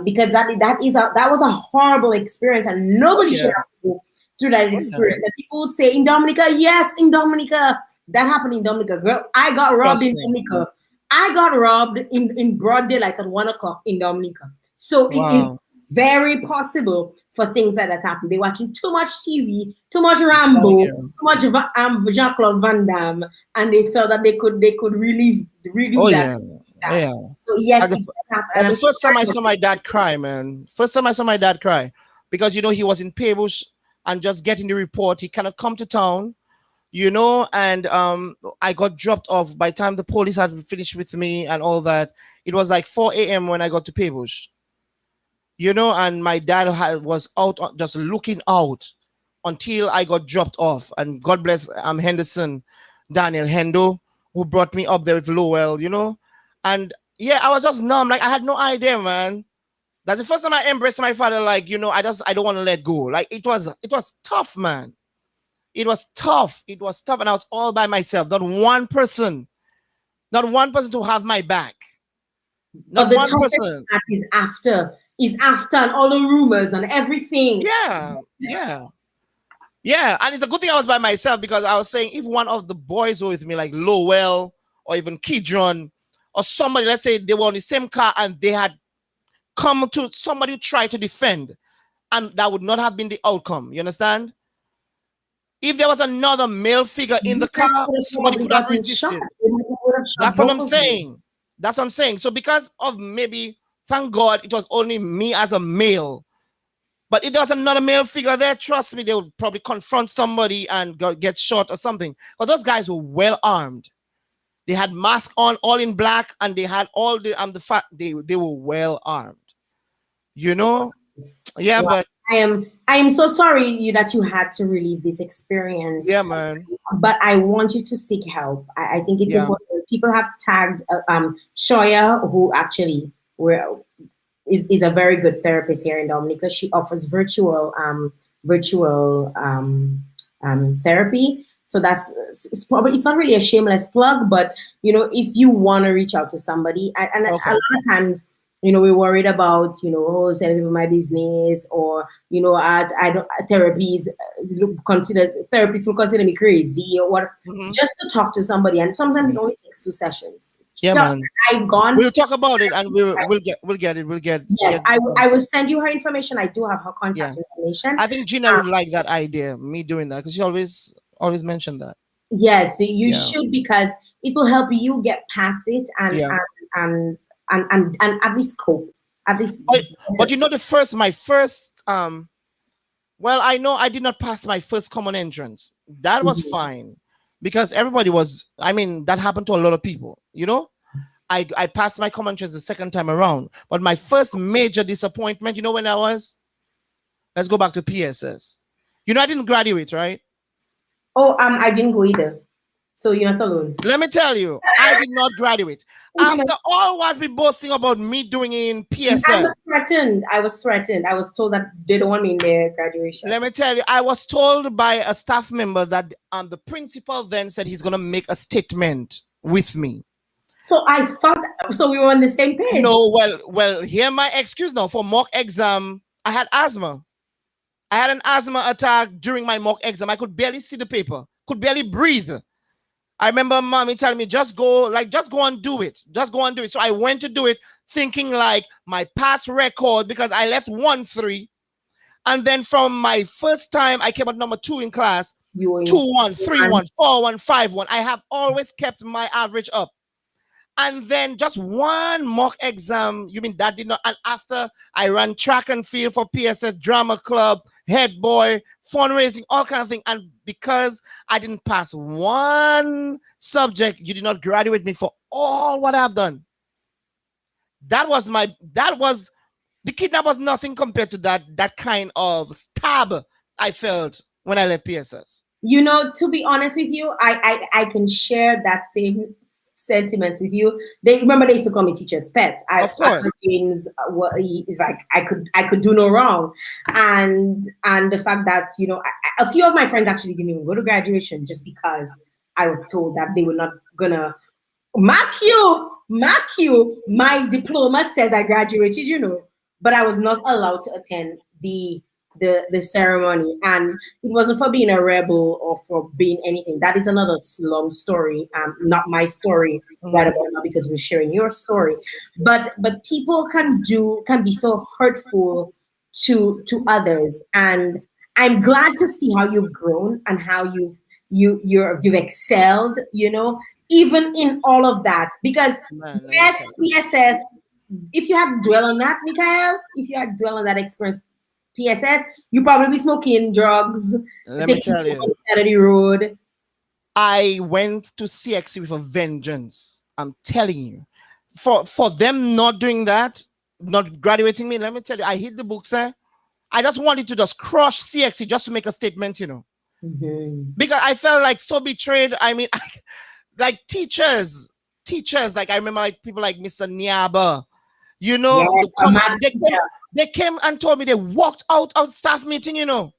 because that was a horrible experience, and nobody should have to go through that experience. And people would say in Dominica, yes, in Dominica, that happened in Dominica. Girl, I got robbed in Dominica. I got robbed in broad daylight at 1 o'clock in Dominica. So it is very possible for things like that happen. They're watching too much TV, too much Rambo, too much Jean-Claude Van Damme, and they saw that they could relieve that.
Yeah.
So yes,
that's the first time I saw my dad cry, man. First time I saw my dad cry, because you know he was in Paybush and just getting the report. He cannot come to town, you know, and I got dropped off. By the time the police had finished with me and all that, it was like 4 a.m. when I got to Paybush. You know, and my dad was out just looking out until I got dropped off. And God bless Henderson, Daniel Hendo, who brought me up there with Lowell, you know. And yeah, I was just numb. Like I had no idea, man. That's the first time I embraced my father. Like, you know, I don't want to let go. Like it was tough, man. It was tough. And I was all by myself. Not one person to have my back. Not one person.
Is after and all the rumors and everything.
Yeah. And it's a good thing I was by myself, because I was saying if one of the boys were with me, like Lowell or even Kidron or somebody, let's say they were on the same car and they had come to somebody who tried to defend, and that would not have been the outcome. You understand? If there was another male figure in the car, somebody could have resisted. That's what I'm saying. So because of maybe, thank God it was only me as a male. But if there was another male figure there, trust me, they would probably confront somebody and get shot or something. But those guys were well armed. They had masks on, all in black, and they had all the they were well armed. You know? Yeah, wow. But
I am so sorry that you had to relive this experience.
Yeah, man.
But I want you to seek help. I think it's important. People have tagged Shoya, who actually is a very good therapist here in Dominica. She offers virtual therapy. So it's not really a shameless plug, but you know, if you want to reach out to somebody, and a lot of times, you know, we're worried about, you know, telling people my business, or you know, therapists will consider me crazy or what. Just to talk to somebody, and sometimes it only takes 2 sessions.
Yeah, man.
I've gone.
We'll talk about it, and we'll get it.
Yes, I will send you her information. I do have her contact information.
I think Gina would like that idea, me doing that, because she always mentioned that.
Yes, you should, because it will help you get past it and at least cope. At least.
But you know, my first well, I know I did not pass my first common entrance. That was fine, because everybody was, I mean, that happened to a lot of people, you know. I passed my common entrance the second time around, but my first major disappointment, you know, when I was, let's go back to PSS. You know, I didn't graduate, right?
Oh, I didn't go either. So you're not alone.
Let me tell you, I did not graduate. After all what we boasting about me doing in
I
PSS,
was threatened. I was threatened. I was told that they don't want me in their graduation.
let me tell you, I was told by a staff member that the principal then said he's going to make a statement with me.
So I thought, so we were on the same page.
No, well, hear my excuse now. For mock exam, I had asthma. I had an asthma attack during my mock exam. I could barely see the paper, could barely breathe. I remember mommy telling me, just go and do it. Just go and do it. So I went to do it thinking like my past record, because I left 1-3. And then from my first time, I came out number 2 in class, 2-1, 3-1, 4-1, 5-1. I have always kept my average up. And then just one mock exam, you mean that did not, and after I ran track and field for PSS, drama club, head boy, fundraising, all kind of things. And because I didn't pass one subject, you did not graduate me for all what I've done. That was the kidnap was nothing compared to that kind of stab I felt when I left PSS.
You know, to be honest with you, I can share that same sentiments with you. They used to call me teacher's pet.
Of course.
James is like I could do no wrong, and the fact that, you know, a few of my friends actually didn't even go to graduation just because I was told that they were not gonna mark you. My diploma says I graduated, you know, but I was not allowed to attend the ceremony, and it wasn't for being a rebel or for being anything. That is another long story, not my story right about now, because we're sharing your story. But people can be so hurtful to others, and I'm glad to see how you've grown and how you've excelled, you know, even in all of that. Because yes, PSS, if you had dwell on that, Mickael, if you had dwell on that experience, PSS, you probably be smoking drugs.
Let me tell you,
Saturday Road.
I went to CXC with a vengeance. I'm telling you, for them not doing that, not graduating me. Let me tell you, I hit the books. I just wanted to just crush CXC just to make a statement, you know, because I felt like so betrayed. I mean, like teachers. Like I remember, like people like Mr. Nyaba. You know, yes, they came and told me, they walked out of staff meeting, you know.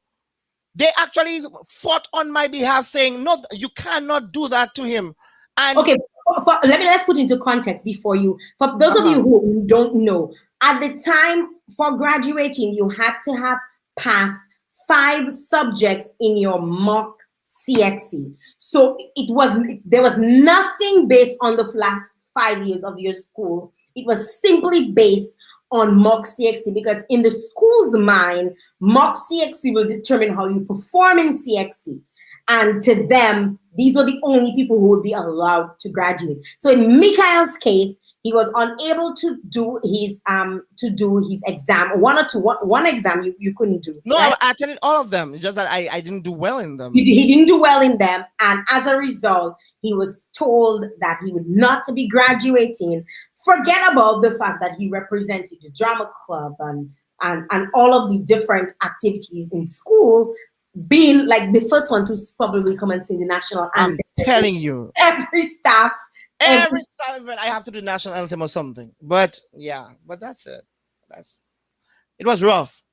They actually fought on my behalf saying, no, you cannot do that to him. And
okay, let's put into context before you. For those of you who don't know, at the time for graduating, you had to have passed 5 subjects in your mock CXC. So there was nothing based on the last 5 years of your school. It was simply based on mock CXC, because in the school's mind, mock CXC will determine how you perform in CXC. And to them, these were the only people who would be allowed to graduate. So in Mickael's case, he was unable to do his exam. One exam you couldn't do.
No,
right?
I attended all of them. It's just that I didn't do well in them.
He didn't do well in them, and as a result, he was told that he would not be graduating. Forget about the fact that he represented the drama club and all of the different activities in school, being like the first one to probably come and sing the national anthem.
I'm telling you,
every staff
event I have to do national anthem or something. But yeah, but that's it. It was rough,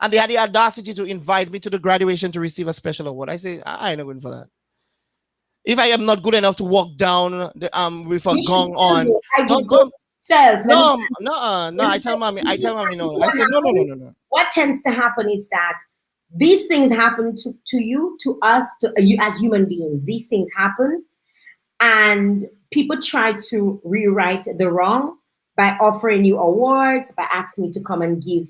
and they had the audacity to invite me to the graduation to receive a special award. I say I ain't not going for that. If I am not good enough to walk down with a gong on, don't go. No. I tell mommy no. I say no.
What tends to happen is that these things happen to you, to us, to you as human beings. These things happen, and people try to rewrite the wrong by offering you awards, by asking you to come and give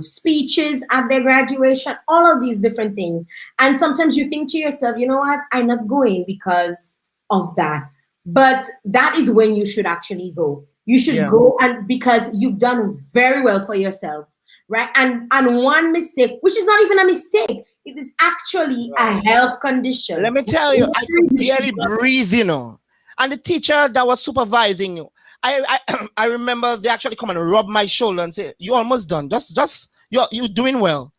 speeches at their graduation, all of these different things. And sometimes you think to yourself, you know what, I'm not going because of that. But that is when you should actually go. You should go, and because you've done very well for yourself, right? And one mistake, which is not even a mistake, it is actually a health condition.
Let me tell you, I could barely breathe, you know. And the teacher that was supervising you, I remember they actually come and rub my shoulder and say, "You're almost done. Just you're doing well,"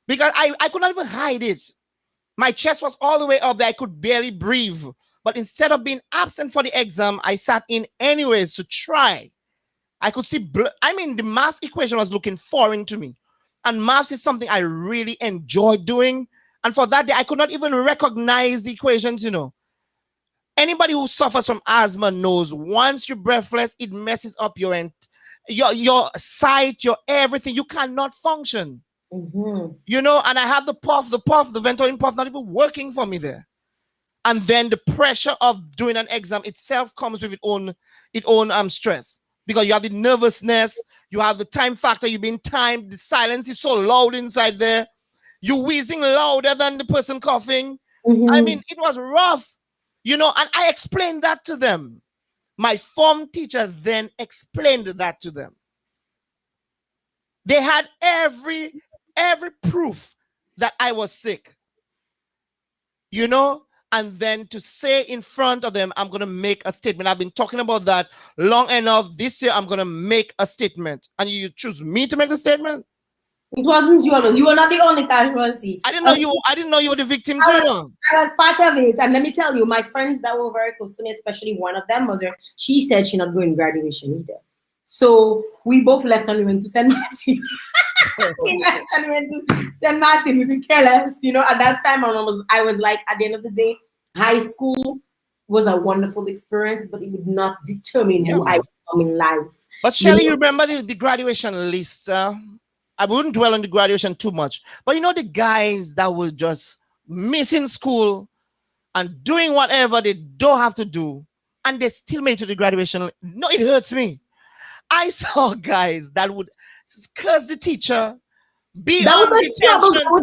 because I could not even hide it. My chest was all the way up there. I could barely breathe. But instead of being absent for the exam, I sat in anyways to try. I could see, the maths equation was looking foreign to me. And maths is something I really enjoy doing. And for that day, I could not even recognize the equations, Anybody who suffers from asthma knows once you're breathless, it messes up your sight, your everything. You cannot function.
Mm-hmm.
And I have the Ventolin puff not even working for me there. And then the pressure of doing an exam itself comes with its own stress, because you have the nervousness, you have the time factor, you've been timed, the silence is so loud inside there, you're wheezing louder than the person coughing.
Mm-hmm.
It was rough, and I explained that to them. My form teacher then explained that to them. They had every proof that I was sick, and then to say in front of them, I'm going to make a statement. I've been talking about that long enough. This year, I'm going to make a statement. And you choose me to make the statement?
It wasn't you alone. You were not the only casualty.
I didn't know you were the victim too.
I was part of it. And let me tell you, my friends that were very close to me, especially one of them, she said she's not going to graduation either. So we both left and we went to St. Martin. We left and went to St. Martin. We could care less. At that time, I was like, at the end of the day, high school was a wonderful experience, but it would not determine who I become in life.
But Shelly, you remember the graduation list? I wouldn't dwell on the graduation too much. But the guys that were just missing school and doing whatever they don't have to do, and they still made it to the graduation. No, it hurts me. I saw guys that would curse the teacher, be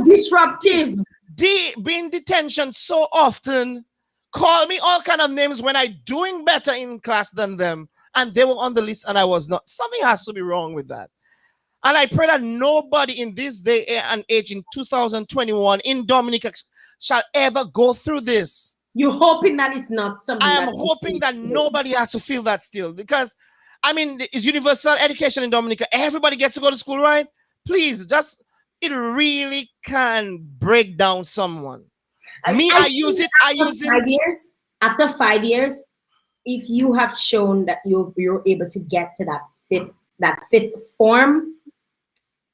disruptive,
be in detention so often, call me all kind of names when I doing better in class than them, and they were on the list and I was not. Something has to be wrong with that. And I pray that nobody in this day and age in 2021 in Dominica shall ever go through this.
You're hoping that it's not something.
I am hoping that nobody has to feel that still, because it's universal education in Dominica. Everybody gets to go to school, right? Please, it really can break down someone. I use it.
5 years. After 5 years, if you have shown that you're able to get to that fifth form,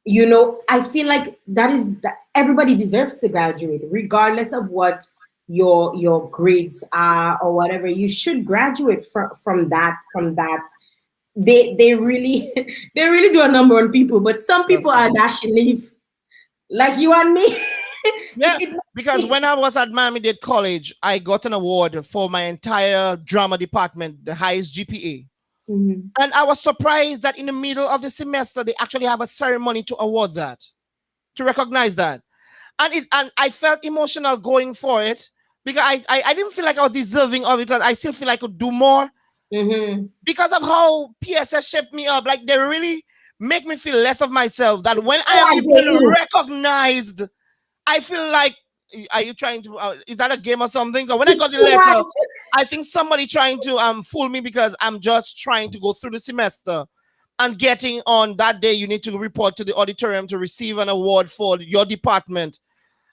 I feel like that everybody deserves to graduate, regardless of what your grades are or whatever. You should graduate from that. They really do a number on people, but some people are dashing leave, like you and me.
Yeah, because when I was at Miami-Dade College, I got an award for my entire drama department, the highest GPA.
Mm-hmm.
And I was surprised that in the middle of the semester, they actually have a ceremony to award that, to recognize that. And I felt emotional going for it, because I didn't feel like I was deserving of it, because I still feel like I could do more.
Mm-hmm.
Because of how PSS shaped me up. Like, they really make me feel less of myself, that when I am even recognized, I feel like, are you trying to, is that a game or something? But when I got the letter, I think somebody trying to fool me, because I'm just trying to go through the semester and getting on that day. You need to report to the auditorium to receive an award for your department.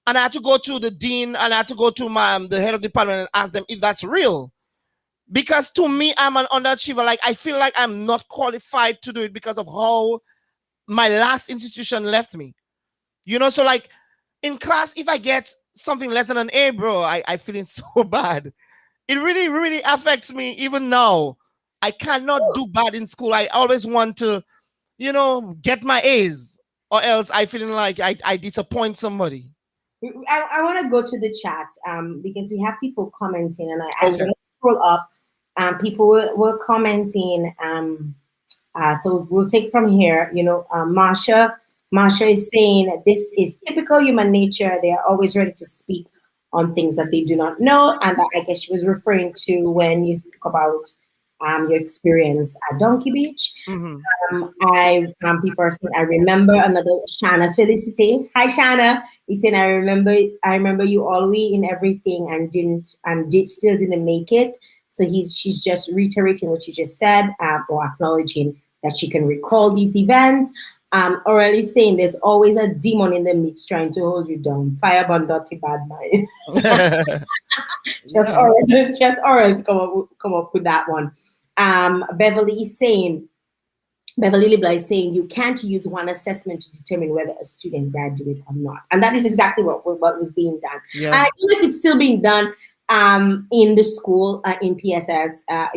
And I had to go to the dean, and I had to go to the head of the department and ask them if that's real. Because to me, I'm an underachiever. Like, I feel like I'm not qualified to do it because of how my last institution left me. So like in class, if I get something less than an A, bro, I feeling so bad. It really, really affects me even now. I cannot do bad in school. I always want to, get my A's, or else I feeling like I disappoint somebody.
I want to go to the chat because we have people commenting, and I'm going to scroll up. People were commenting. So we'll take from here. Marsha is saying this is typical human nature. They are always ready to speak on things that they do not know, and I guess she was referring to when you spoke about your experience at Donkey Beach.
Mm-hmm.
People are saying, I remember another Shana Felicity. Hi Shana. He said, I remember you always in everything and still didn't make it. So she's just reiterating what you just said, or acknowledging that she can recall these events. Aurel is saying there's always a demon in the midst trying to hold you down. Fireborn dirty bad mind.
Yeah.
Just Aurel to come up with that one. Beverly is saying, Beverly Libla is saying you can't use one assessment to determine whether a student graduated or not, and that is exactly what was being done.
Yeah.
And I don't know if it's still being done in the school in PSS. I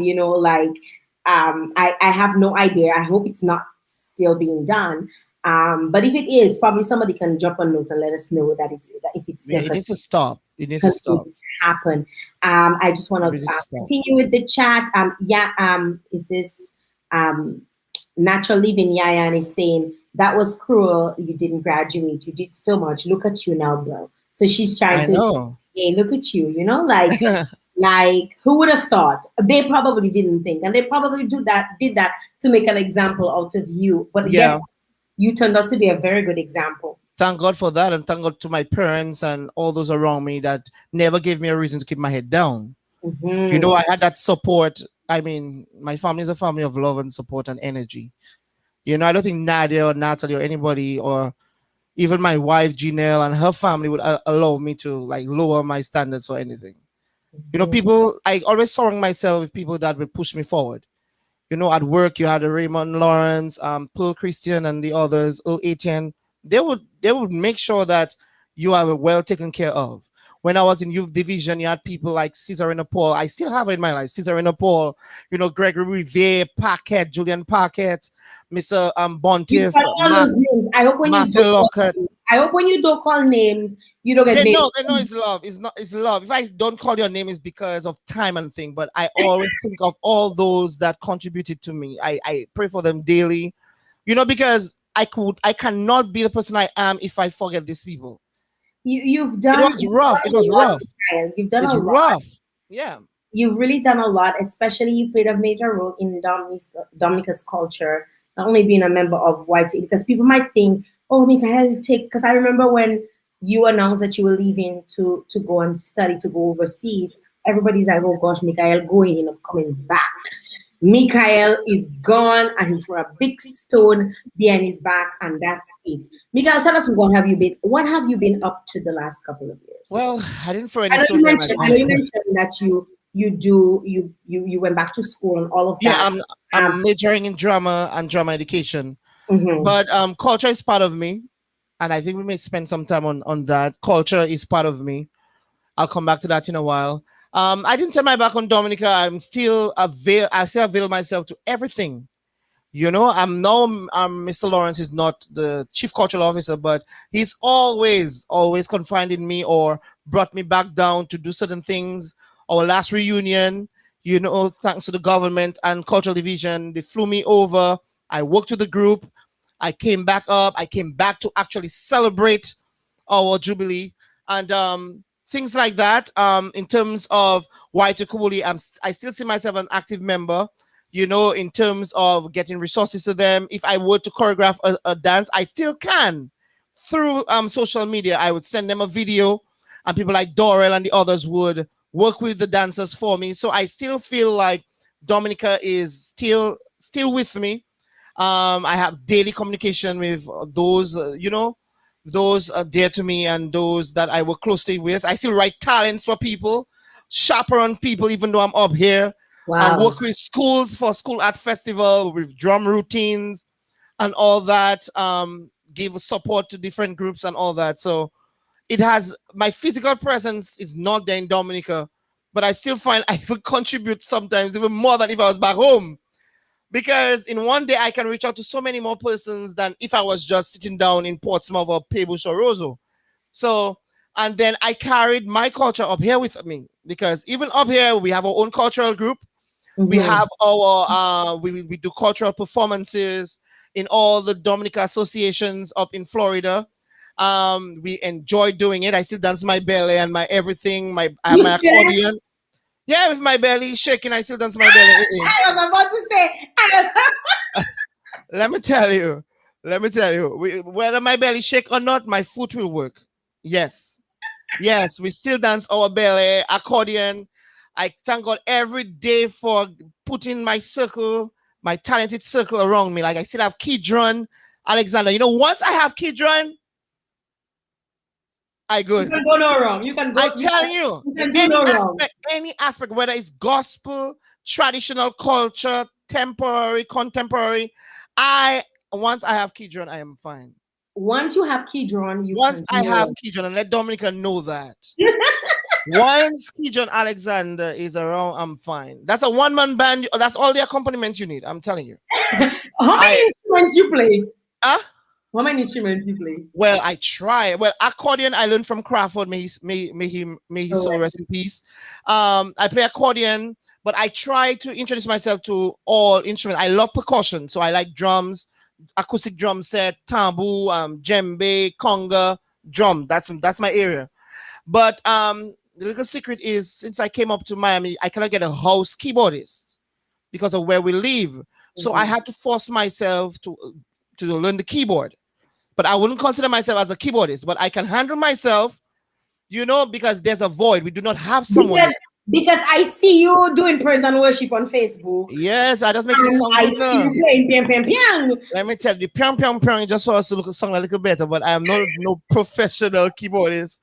have no idea. I hope it's not still being done. But if it is, probably somebody can drop a note and let us know that if it's
Yeah,
still
it needs to stop. It needs to stop.
happen. I just want
It
to
needs to stop.
continue with the chat. Is this Natural Living Yayan is saying that was cruel. You didn't graduate. You did so much. Look at you now, bro. So she's trying
I
to,
know.
hey, look at you. Like who would have thought? They probably didn't think, and they probably did that to make an example out of you. But
Yeah.
yes, you turned out to be a very good example.
Thank God for that, and thank God to my parents and all those around me that never gave me a reason to keep my head down. You know, I had that support. I mean, my family is a family of love and support and energy. You know, I don't think Nadia or Natalie or anybody or even my wife Janelle and her family would allow me to like lower my standards for anything. You know, people, I always surround myself with people that would push me forward. You know, at work you had Raymond Lawrence, Pearl Christian and the others, Earl Etienne. They would make sure that you are well taken care of. When I was in youth division, you had people like Cesarina Paul. I still have it in my life. Cesarina Paul, you know, Gregory Riviere, Paquette, Julian Paquette, Mr.
You
Bontiff,
call all those names. I hope when you
Marcel
don't
Lockhart.
I hope when you don't call names, you don't get
They
names.
know it's love. It's not, it's love. If I don't call your name, it's because of time and thing. But I always think of all those that contributed to me. I pray for them daily. You know, because I cannot be the person I am if I forget these people.
You've
It
done
was rough. It
a
was
lot,
rough.
Mickael. You've done
It's
a lot.
rough. Yeah.
You've really done a lot, especially you played a major role in Dominica's culture, not only being a member of YT, because people might think, oh, Mickael, because I remember when you announced that you were leaving to go and study, to go overseas, everybody's like, oh gosh, Mickael going, I'm coming back. Mickael is gone and he's for a big stone behind his back, and that's it. Mickael, tell us what have you been up to the last couple of years?
Well, I didn't throw
I
any
know
stone
you
behind my
mentioned,
car.
that you went back to school and all of
Yeah,
that.
I'm majoring in drama and drama education.
Mhm.
But culture is part of me, and I think we may spend some time on that. Culture is part of me. I'll come back to that in a while. I didn't turn my back on Dominica. I still avail myself to everything. You know, I'm now Mr. Lawrence is not the chief cultural officer, but he's always confided in me or brought me back down to do certain things. Our last reunion, you know, thanks to the government and cultural division, they flew me over. I worked with the group. I came back up. I came back to actually celebrate our jubilee and things like that. In terms of White Kubuli, I still see myself an active member. You know, in terms of getting resources to them. If I were to choreograph a dance, I still can through social media. I would send them a video, and people like Dorel and the others would work with the dancers for me. So I still feel like Dominica is still with me. I have daily communication with those, those dear to me and those that I work closely with. I still write talents for people, chaperone people, even though I'm up here. I
Wow.
work with schools for school art festival with drum routines and all that. Give support to different groups and all that. So it has my physical presence is not there in Dominica, but I still find I even contribute sometimes even more than if I was back home. Because in one day I can reach out to so many more persons than if I was just sitting down in Portsmouth or Peebush or Roseau. So, and then I carried my culture up here with me because even up here we have our own cultural group. We
Mhm.
have our we do cultural performances in all the Dominica associations up in Florida. We enjoy doing it. I still dance my belly and my everything. I have
You
my
still
accordion. Yeah, with my belly shaking, I still dance my belly.
I was about to say
Let me tell you. Let me tell you. Whether my belly shake or not, my foot will work. Yes. Yes, we still dance our belly, accordion. I thank God every day for putting my talented circle around me. Like I still have key drum. Alexander, once I have Kidron, I good.
You can go no wrong. You can go.
I tell you,
You can do no wrong.
any aspect, whether it's gospel, traditional culture, temporary, contemporary, once I have Kidron, I am fine.
Once you have Kidron,
once I have Kidron, and let Dominica know that. Once Kidron Alexander is around, I'm fine. That's a one-man band. That's all the accompaniment you need. I'm telling you.
How many instruments you play?
Huh?
How many instruments you play?
Well, I try. Well, accordion I learned from Crawford. May his soul rest in peace. I play accordion, but I try to introduce myself to all instruments. I love percussion, so I like drums, acoustic drum set, tambour, djembe, conga, drum. That's my area. But the little secret is, since I came up to Miami, I cannot get a house keyboardist because of where we live. So I had to force myself to learn the keyboard. But I wouldn't consider myself as a keyboardist, but I can handle myself, because there's a void. We do not have someone.
Because I see you doing praise and worship on Facebook.
Yes, I just make the song.
I see you playing piang piang piang.
Let me tell you, piang piang piang just for us to look a song a little better, but I am not no professional keyboardist.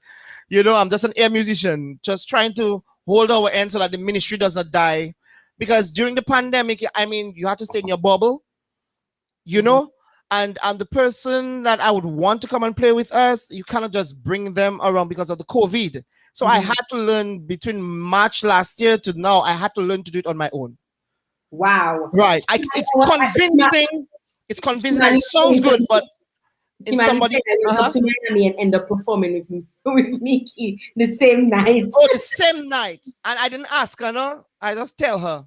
I'm just an air musician, just trying to hold our end so that the ministry does not die. Because during the pandemic, you have to stay in your bubble, and the person that I would want to come and play with us, you cannot just bring them around because of the COVID. So I had to learn between March last year to now. I had to learn to do it on my own.
Wow.
Right. It's convincing. It's convincing. It sounds good, but somebody
come to Miami and end up performing with Mickey the same night.
Oh, the same night. And I didn't ask her, no? I just tell her.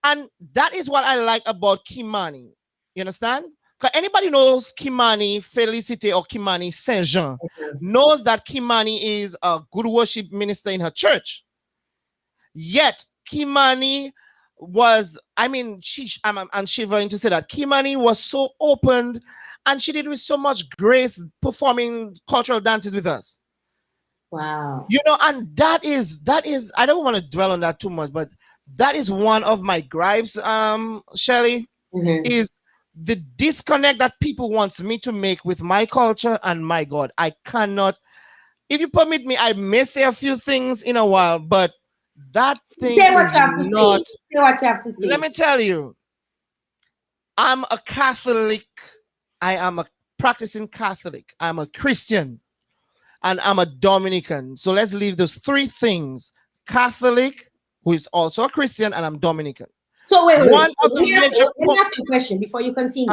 And that is what I like about Kimani. You understand? Because anybody knows Kimani Felicity or Kimani Saint Jean knows that Kimani is a good worship minister in her church. Yet Kimani was, I'm shivering to say that Kimani was so open, and she did with so much grace performing cultural dances with us.
Wow.
And that is, I don't want to dwell on that too much, but that is one of my gripes, Shelley, is the disconnect that people want me to make with my culture and my God. I cannot, if you permit me, I may say a few things in a while, but that thing
say what
is
you have to
not.
Say what you have to say.
Let me tell you, I'm a Catholic. I am a practicing Catholic. I'm a Christian, and I'm a Dominican. So let's leave those three things: Catholic, who is also a Christian, and I'm Dominican.
So wait.
Let me
ask you a question before you continue.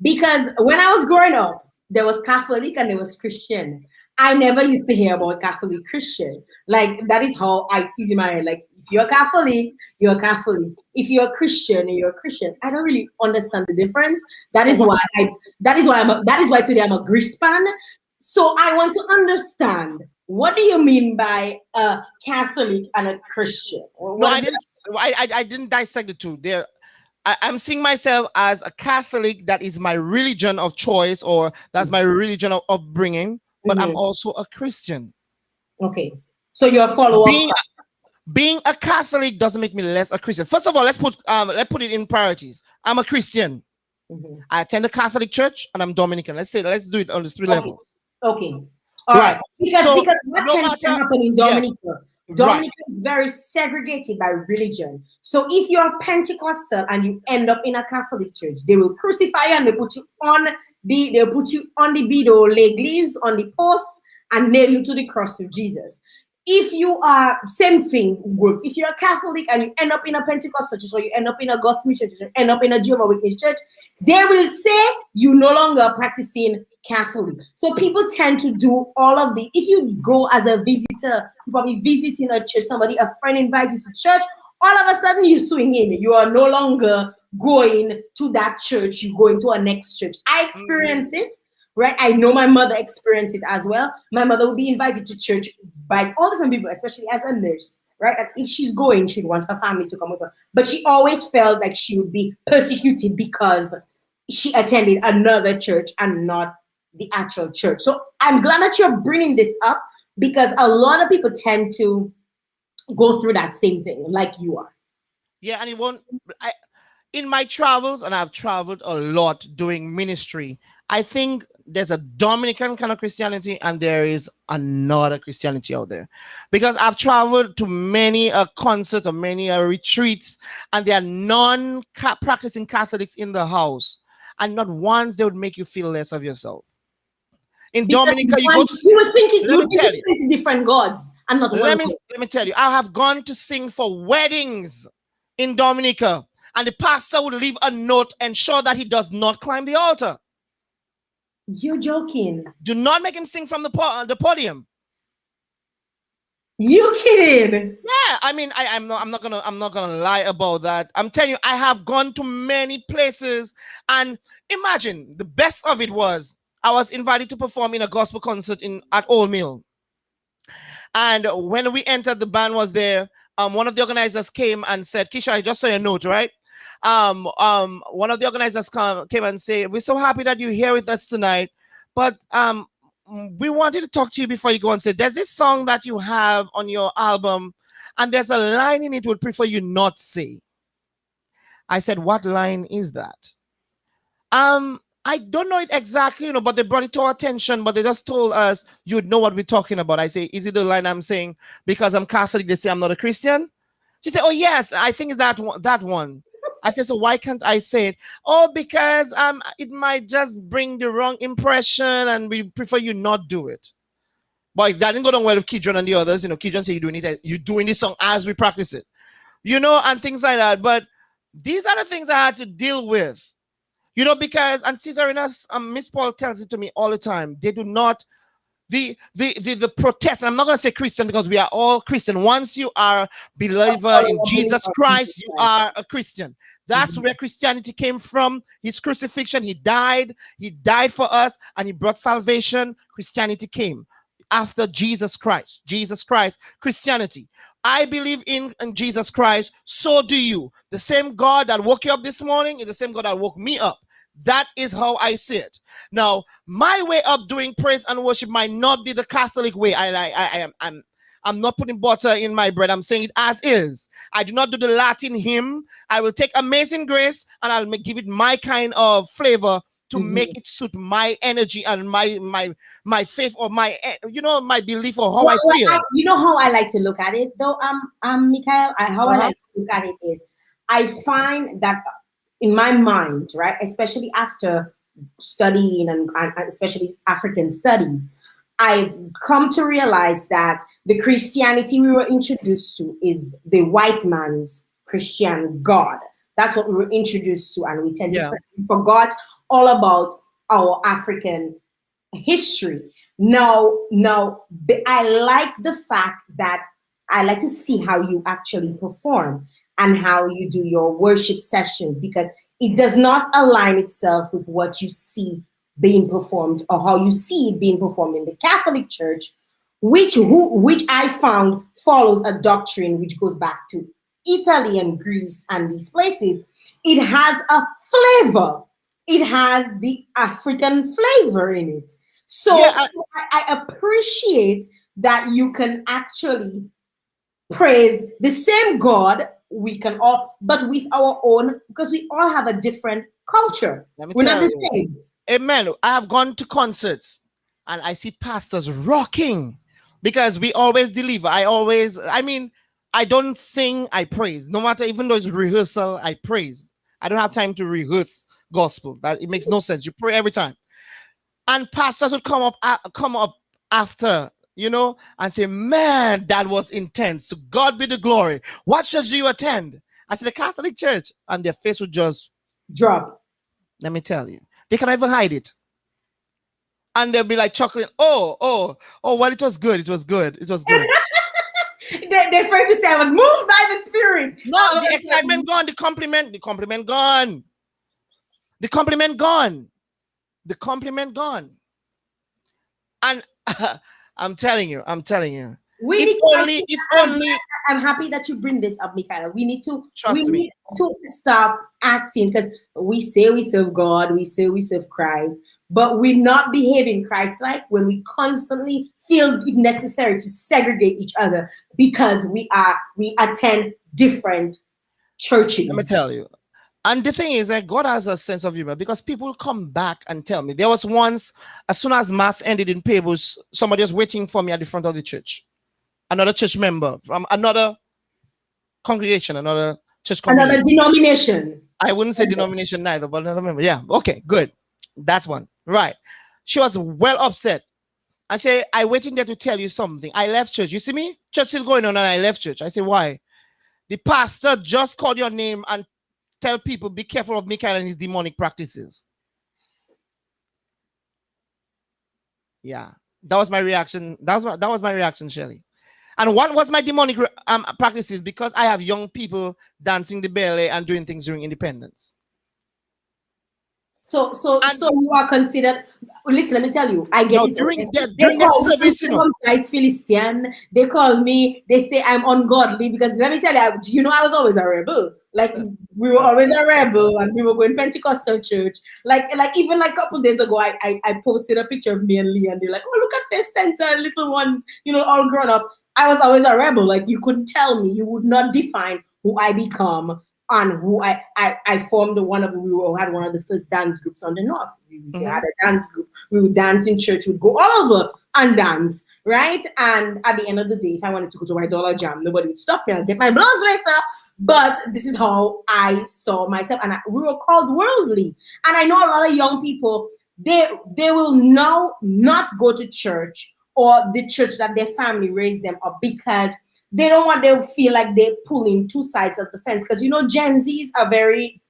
Because
when I was growing up, there was Catholic and there was Christian. I never used to hear about Catholic Christian. Like, that is how I see it in my head. Like, if you're Catholic, you're Catholic. If you're a Christian, you're a Christian. I don't really understand the difference. That is why today I'm a Grispan. So I want to understand, what do you mean by a Catholic and a Christian?
No, I didn't dissect the two. I'm seeing myself as a Catholic. That is my religion of choice, or that's my religion of upbringing. But I'm also a Christian.
Okay. So you're a follower.
Being a Catholic doesn't make me less a Christian. First of all, let's put it in priorities. I'm a Christian. I attend a Catholic church, and I'm Dominican. Let's do it on these three levels.
Okay. All right. Because what tends to happen in Dominica, Dominica is very segregated by religion. So if you're Pentecostal and you end up in a Catholic church, they will crucify you and they'll put you on the Bido L'église, on the post, and nail you to the cross with Jesus. If you are, same thing, if you're a Catholic and you end up in a Pentecostal church, or you end up in a gospel church, or you end up in a Jehovah's Witness church, they will say you no longer practicing Catholic. So people tend to do all of the, if you go as a visitor, you probably visiting a church, a friend invites you to church, all of a sudden you swing in. You are no longer going to that church, you go into a next church. I experienced it, right? I know my mother experienced it as well. My mother would be invited to church by all different people, especially as a nurse, right? And if she's going, she'd want her family to come with her. But she always felt like she would be persecuted because she attended another church and not the actual church. So I'm glad that you're bringing this up, because a lot of people tend to go through that same thing like you are.
Yeah, and in my travels, and I've traveled a lot doing ministry, I think there's a Dominican kind of Christianity and there is another Christianity out there. Because I've traveled to many concerts or many retreats, and there are non-practicing Catholics in the house, and not once they would make you feel less of yourself. In
Because
Dominica, you
one,
go to
you would think
let me tell you.
20 different gods and not one
Let
God.
me tell you, I have gone to sing for weddings in Dominica, and the pastor would leave a note ensure that he does not climb the altar.
You're joking.
Do not make him sing from the podium.
You kidding?
Yeah, I mean, I'm not gonna lie about that. I'm telling you, I have gone to many places, and imagine the best of it was I was invited to perform in a gospel concert at Old Mill. And when we entered, the band was there. One of the organizers came and said, Kisha, I just saw your note, right? One of the organizers came and said, we're so happy that you're here with us tonight, but we wanted to talk to you before you go and say, there's this song that you have on your album, and there's a line in it we'd prefer you not say. I said, what line is that? I don't know it exactly, but they brought it to our attention, but they just told us you'd know what we're talking about. I say, is it the line I'm saying, because I'm Catholic, they say I'm not a Christian? She said, oh, yes, I think it's that one. I said, so why can't I say it? Oh, because it might just bring the wrong impression, and we prefer you not do it. But that didn't go down well with Kidron and the others. Kidron said you're doing this song as we practice it. And things like that. But these are the things I had to deal with. Because, and Caesarina, Miss Paul tells it to me all the time, they do not, the protest, and I'm not going to say Christian because we are all Christian. Once you are a believer in Jesus Christ, you are a Christian. That's where Christianity came from. His crucifixion, he died for us, and he brought salvation. Christianity came after Jesus Christ, Christianity. I believe in Jesus Christ, so do you. The same God that woke you up this morning is the same God that woke me up. That is how I see it. Now, my way of doing praise and worship might not be the Catholic way. I'm not putting butter in my bread. I'm saying it as is. I do not do the Latin hymn. I will take Amazing Grace and I'll give it my kind of flavor to make it suit my energy and my faith or my my belief or how I feel.
You know how I like to look at it though, Mickael? How I like to look at it is I find that in my mind, right, especially after studying and especially African studies, I've come to realize that the Christianity we were introduced to is the white man's Christian God. That's what we were introduced to, and we tend to forgot all about our African history. Now, I like the fact that I like to see how you actually perform and how you do your worship sessions, because it does not align itself with what you see being performed or how you see it being performed in the Catholic Church, which I found follows a doctrine which goes back to Italy and Greece and these places. It has a flavor. It has the African flavor in it. So I appreciate that you can actually praise the same God. We can all, but with our own, because we all have a different culture. We're not the same.
Amen. I have gone to concerts and I see pastors rocking because we always deliver. I don't sing, I praise. No matter, even though it's rehearsal, I praise. I don't have time to rehearse gospel. It makes no sense. You pray every time. And pastors would come up after, and say, man, that was intense. To God be the glory. What church do you attend? I said, the Catholic Church. And their face would just
drop. Let
me tell you. They can never hide it. And they'll be like chuckling. Oh, well, it was good. It was good.
They're afraid to say I was moved by the Spirit.
No, the excitement gone. The compliment gone. The compliment gone. And I'm telling you. I'm
happy that you bring this up, Mickael. We need to
need
to stop acting, because we say we serve God, we say we serve Christ, but we're not behaving Christ-like when we constantly feel it necessary to segregate each other because we attend different churches.
Let me tell you, And the thing is that God has a sense of humor because people come back and tell me. There was once, as soon as mass ended in Pebbles, somebody was waiting for me at the front of the church. Another church member from another congregation, another church community.
Another denomination.
I wouldn't say denomination neither, but another member. Yeah, okay, good. That's one. Right. She was well upset. I say, I waiting there to tell you something. I left church. You see me? Church still going on and I left church. I say, why? The pastor just called your name and tell people be careful of Mickael and his demonic practices. Yeah, that was my reaction. That was my reaction, Shelley. And what was my demonic practices? Because I have young people dancing the ballet and doing things during independence.
So you are considered. Listen, let me tell you. I get it.
During the service, you know.
Philistine. They call me. They say I'm ungodly because let me tell you. I was always a rebel. Like we were always a rebel, and we were going Pentecostal church. Like even like a couple days ago, I posted a picture of me and Lee, and they're like, "Oh, look at Faith Center, little ones, all grown up." I was always a rebel. Like you couldn't tell me. You would not define who I become. And who I formed we had one of the first dance groups on the north. We had a dance group. We would dance in church. We'd go all over and dance, right? And at the end of the day, if I wanted to go to White Dollar Jam, nobody would stop me. I'll get my blouse later. But this is how I saw myself, and we were called worldly. And I know a lot of young people. They will now not go to church or the church that their family raised them up because they don't want to feel like they're pulling two sides of the fence. Because, Gen Zs are very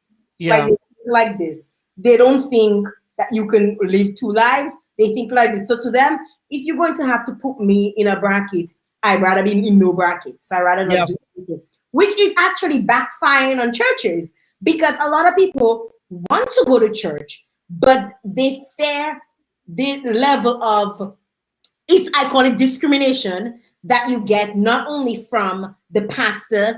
like this. They don't think that you can live two lives. They think like this. So to them, if you're going to have to put me in a bracket, I'd rather be in no bracket. So I'd rather not do anything. Which is actually backfiring on churches. Because a lot of people want to go to church, but they fear the level of, I call it discrimination, that you get not only from the pastors,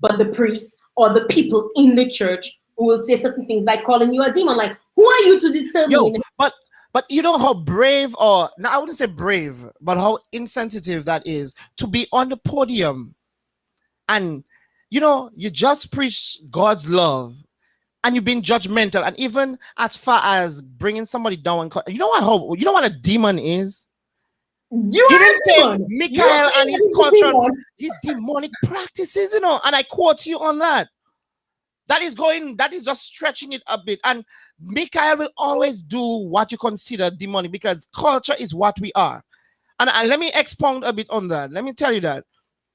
but the priests or the people in the church who will say certain things like calling you a demon. Like, who are you to determine?
But you know how brave, or now I wouldn't say brave, but how insensitive that is to be on the podium and you just preach God's love and you've been judgmental, and even as far as bringing somebody down. You know what a demon is? You didn't say Mickael and his culture, his demonic practices, and I quote you on that. That is just stretching it a bit. And Mickael will always do what you consider demonic because culture is what we are. And let me expound a bit on that. Let me tell you that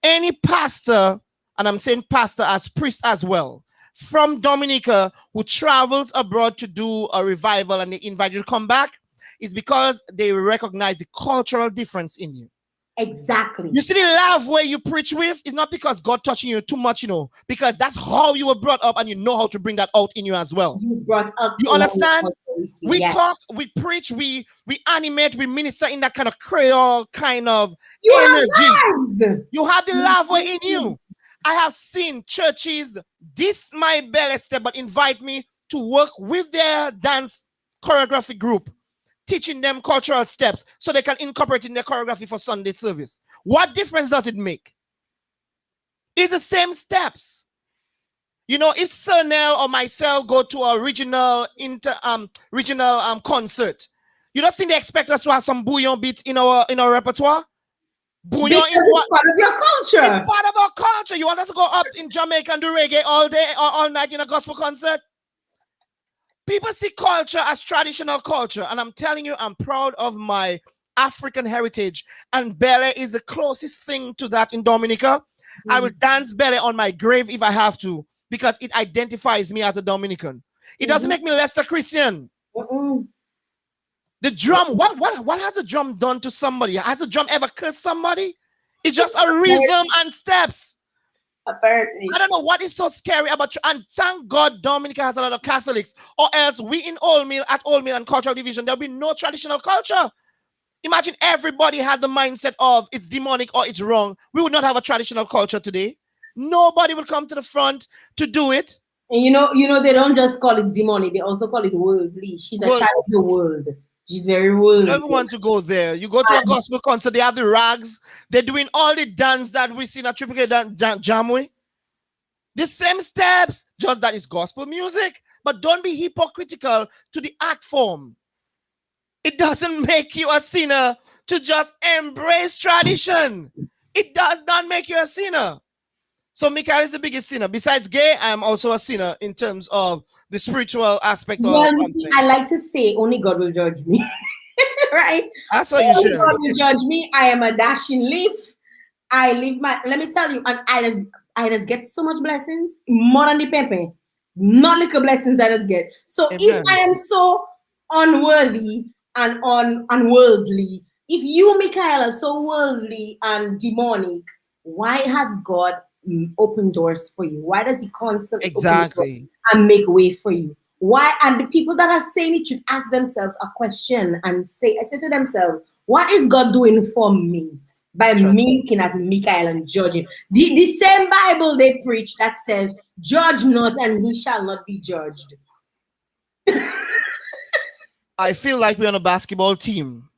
any pastor, and I'm saying pastor as priest as well, from Dominica who travels abroad to do a revival and they invite you to come back, is because they recognize the cultural difference in you.
Exactly.
You see the love where you preach with is not because God touching you too much, because that's how you were brought up and you know how to bring that out in you as well. You understand? We talk, we preach, we animate, we minister in that kind of Creole kind of energy. You have the love in you. I have seen churches diss my belly step but invite me to work with their dance choreography group, teaching them cultural steps so they can incorporate in their choreography for Sunday service. What difference does it make? It's the same steps. If Cernel or myself go to a regional concert, you don't think they expect us to have some bouillon beats in our repertoire? Bouillon is
part of your culture.
It's part of our culture. You want us to go up in Jamaica and do reggae all day or all night in a gospel concert? People see culture as traditional culture, and I'm telling you, I'm proud of my African heritage, and ballet is the closest thing to that in Dominica. I will dance ballet on my grave if I have to, because it identifies me as a Dominican. It doesn't make me less a Christian. The drum, what has the drum done to somebody? Has the drum ever cursed somebody? It's just a rhythm and steps.
Apparently.
I don't know what is so scary about you. And thank God Dominica has a lot of Catholics, or else we in Old Mill and Cultural Division, there'll be no traditional culture. Imagine everybody had the mindset of it's demonic or it's wrong. We would not have a traditional culture today. Nobody will come to the front to do it.
And they don't just call it demonic, they also call it worldly. She's a child of the world. She's very worldly.
You want to go there. You go to a gospel concert, they have the rags. They're doing all the dance that we see in a Triple K Jamway. The same steps, just that it's gospel music. But don't be hypocritical to the art form. It doesn't make you a sinner to just embrace tradition. It does not make you a sinner. So Mickael is the biggest sinner. Besides gay, I am also a sinner in terms of the spiritual aspect of
Well, you see, I like to say only God will judge me. Right?
That's what you
Only
should.
God will judge me. I am a dashing leaf. I live my, let me tell you, and I just get so much blessings, more than the pepe. Not little blessings I just get. So if
Amen.
I am so unworthy and unworldly, if you, Mickael, are so worldly and demonic, why has God opened doors for you? Why does he constantly open doors
Exactly.
and make way for you? Why? And the people that are saying it should ask themselves a question and say to themselves, what is God doing for me by
Trust
me looking at Mickael and judging? The same Bible they preach that says, judge not and he shall not be judged.
I feel like we're on a basketball team,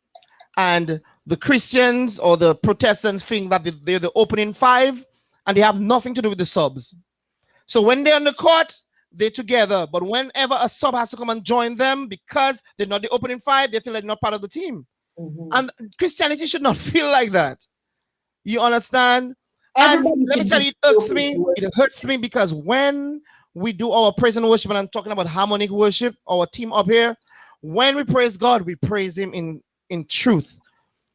and the Christians or the Protestants think that they're the opening five, and they have nothing to do with the subs. So when they're on the court, they're together. But whenever a sub has to come and join them because they're not the opening five, they feel like they're not part of the team. And Christianity should not feel like that. You understand?
Everybody
And let me
should
tell
be
you, it irks
open
me.
to
It hurts me because when we do our praise and worship, and I'm talking about harmonic worship, our team up here, when we praise God, we praise him in truth.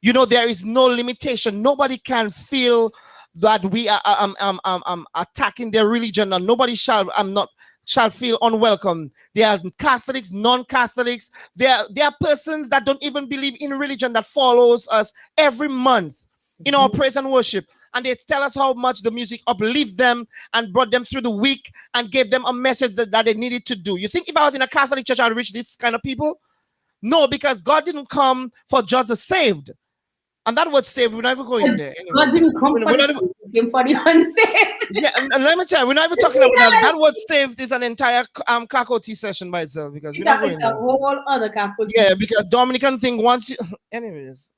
You know, there is no limitation. Nobody can feel that we are attacking their religion, and nobody shall feel unwelcome. There are Catholics, non-Catholics. There are persons that don't even believe in religion that follows us every month in our praise and worship. And they tell us how much the music uplifted them and brought them through the week and gave them a message that they needed to do. You think if I was in a Catholic church, I'd reach this kind of people? No, because God didn't come for just the saved. And that word saved, we're not even going there. Anyways.
God didn't come for the unsaved.
Yeah, and let me tell you, we're not even talking about that. That word saved is an entire Cacoa session by itself, because we're not going
It's a
there.
whole other Cacoa.
Yeah, because Dominican thing once you anyways.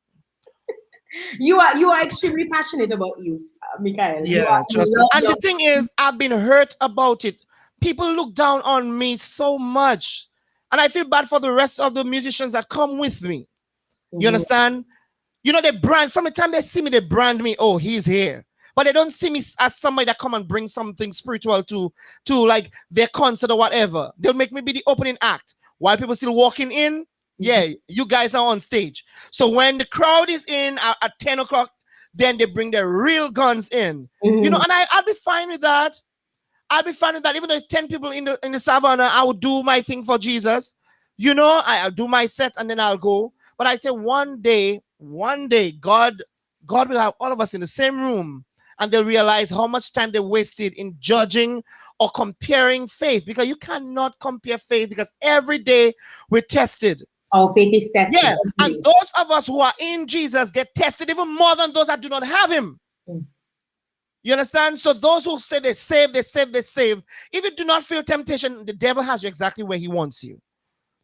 You are extremely passionate about youth, Mickael.
Yeah, trust me. And the thing is, I've been hurt about it. People look down on me so much. And I feel bad for the rest of the musicians that come with me. You understand? You know, they brand, from the time they see me, they brand me, oh, he's here. But they don't see me as somebody that come and bring something spiritual to like their concert or whatever. They'll make me be the opening act. While people still walking in, yeah, you guys are on stage. So when the crowd is in at 10 o'clock, then they bring their real guns in. You know, and I'll be fine with that. I'll be fine with that. Even though it's 10 people in the savannah, I will do my thing for Jesus. You know, I'll do my set and then I'll go. But I say one day, God will have all of us in the same room, and they'll realize how much time they wasted in judging or comparing faith, because you cannot compare faith, because every day we're tested.
Our faith is tested.
Yeah, and those of us who are in Jesus get tested even more than those that do not have him. You understand? So those who say they save. If you do not feel temptation, the devil has you exactly where he wants you.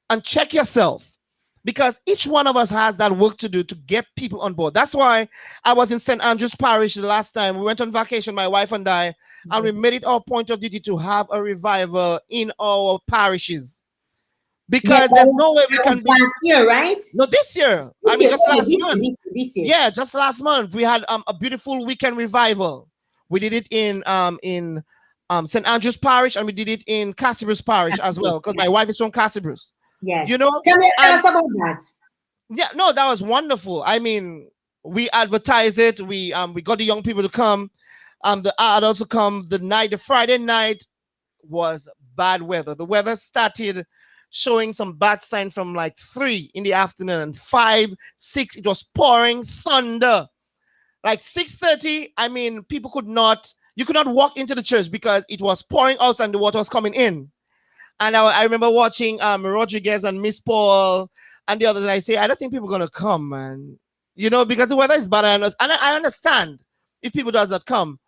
And check yourself, because each one of us has that work to do to get people on board. That's why I was in St. Andrew's Parish the last time. We went on vacation, my wife and I, and we made it our point of duty to have a revival in our parishes. Because there's no way we can be.
Last year, right?
No, this year. Just last month.
This year.
Yeah, just last month. We had a beautiful weekend revival. We did it in St. Andrew's Parish, and we did it in Cassibus Parish as well, because my wife is from Cassibus.
Yes.
You know?
Tell us about that.
Yeah, no, that was wonderful. I mean, we advertised it. We got the young people to come. The adults to come. The Friday night was bad weather. The weather started showing some bad sign from like 3 in the afternoon, and 5, 6, it was pouring thunder. Like 6:30, I mean, you could not walk into the church because it was pouring out and the water was coming in. And I remember watching Rodriguez and Miss Paul and the others, and I say, I don't think people are going to come, man. You know, because the weather is bad. And I understand if people does not come.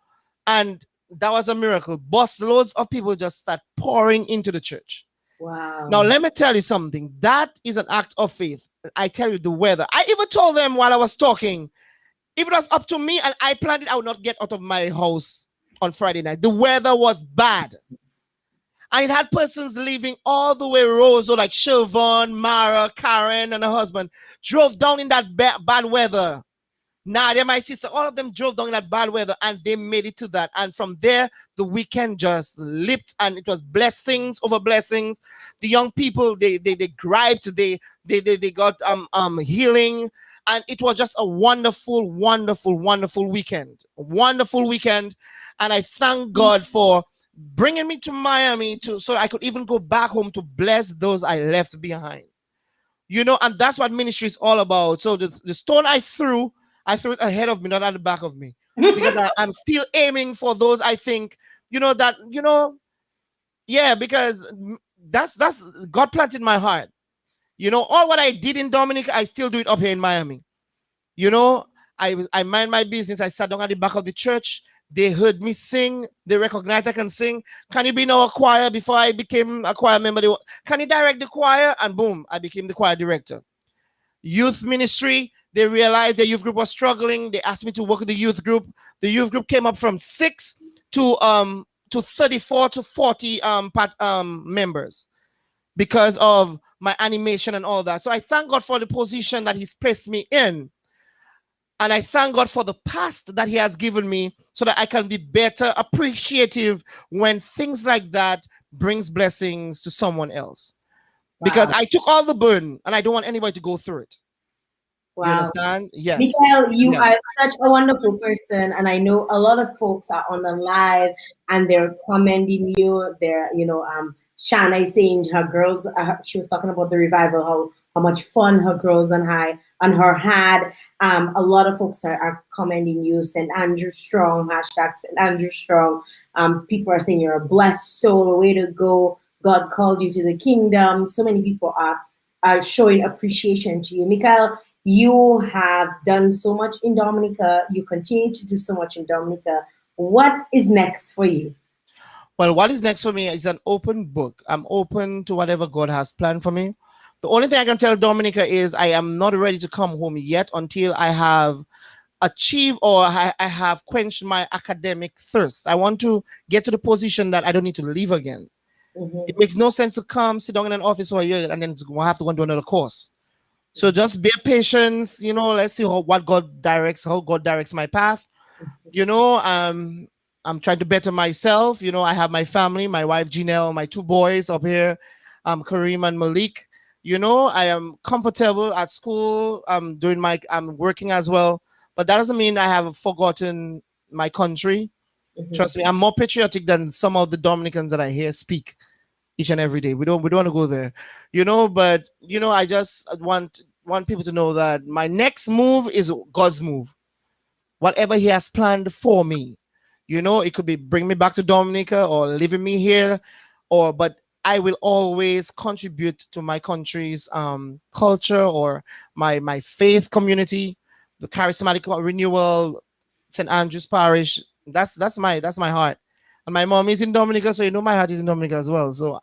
And that was a miracle. Bus loads of people just start pouring into the church.
Wow.
Now, let me tell you something. That is an act of faith. I tell you, the weather. I even told them while I was talking, if it was up to me and I planned it, I would not get out of my house on Friday night. The weather was bad. And it had persons leaving all the way Roseau, like Siobhan, Mara, Karen, and her husband, drove down in that bad weather. Nadia, my sister, all of them drove down in that bad weather, and they made it to that. And from there, the weekend just leaped, and it was blessings over blessings. The young people, they griped, they got healing, and it was just a wonderful, wonderful, wonderful weekend. A wonderful weekend, and I thank God for bringing me to Miami so I could even go back home to bless those I left behind. You know, and that's what ministry is all about. So the stone I threw it ahead of me, not at the back of me. Because I'm still aiming for those I think, because that's God planted my heart. You know, all what I did in Dominica, I still do it up here in Miami. You know, I mind my business. I sat down at the back of the church. They heard me sing. They recognized I can sing. Can you be in our choir? Before I became a choir member, can you direct the choir? And boom, I became the choir director. Youth ministry, they realized the youth group was struggling. They asked me to work with the youth group. The youth group came up from 6 to 34 to 40 members because of my animation and all that. So I thank God for the position that He's placed me in. And I thank God for the past that He has given me so that I can be better appreciative when things like that brings blessings to someone else. Wow. Because I took all the burden and I don't want anybody to go through it. Wow. You understand? Yes.
Mickael, you are such a wonderful person, and I know a lot of folks are on the live and they're commending you. They're, Shana is saying her girls, she was talking about the revival, how much fun her girls and her had. A lot of folks are commending you. St. Andrew Strong, hashtag St. Andrew Strong. People are saying you're a blessed soul, way to go. God called you to the kingdom. So many people are showing appreciation to you. Mickael, you have done so much in Dominica. You continue to do so much in Dominica. What is next for you?
Well, what is next for me is an open book. I'm open to whatever God has planned for me. The only thing I can tell Dominica is I am not ready to come home yet until I have achieved or I have quenched my academic thirst. I want to get to the position that I don't need to leave again. Mm-hmm. It makes no sense to come, sit down in an office for a year and then have to go and do another course. So just be patient, let's see how God directs my path. I'm trying to better myself. I have my family, my wife, Janelle, my 2 boys up here, Kareem and Malik. I am comfortable at school. I'm working as well, but that doesn't mean I have forgotten my country. Mm-hmm. Trust me, I'm more patriotic than some of the Dominicans that I hear speak each and every day. We don't want to go there, but I just want people to know that my next move is God's move. Whatever He has planned for me, it could be bring me back to Dominica or leaving me here, but I will always contribute to my country's culture or my faith community, the charismatic renewal, St. Andrew's Parish. That's my heart. And my mom is in Dominica, so my heart is in Dominica as well. So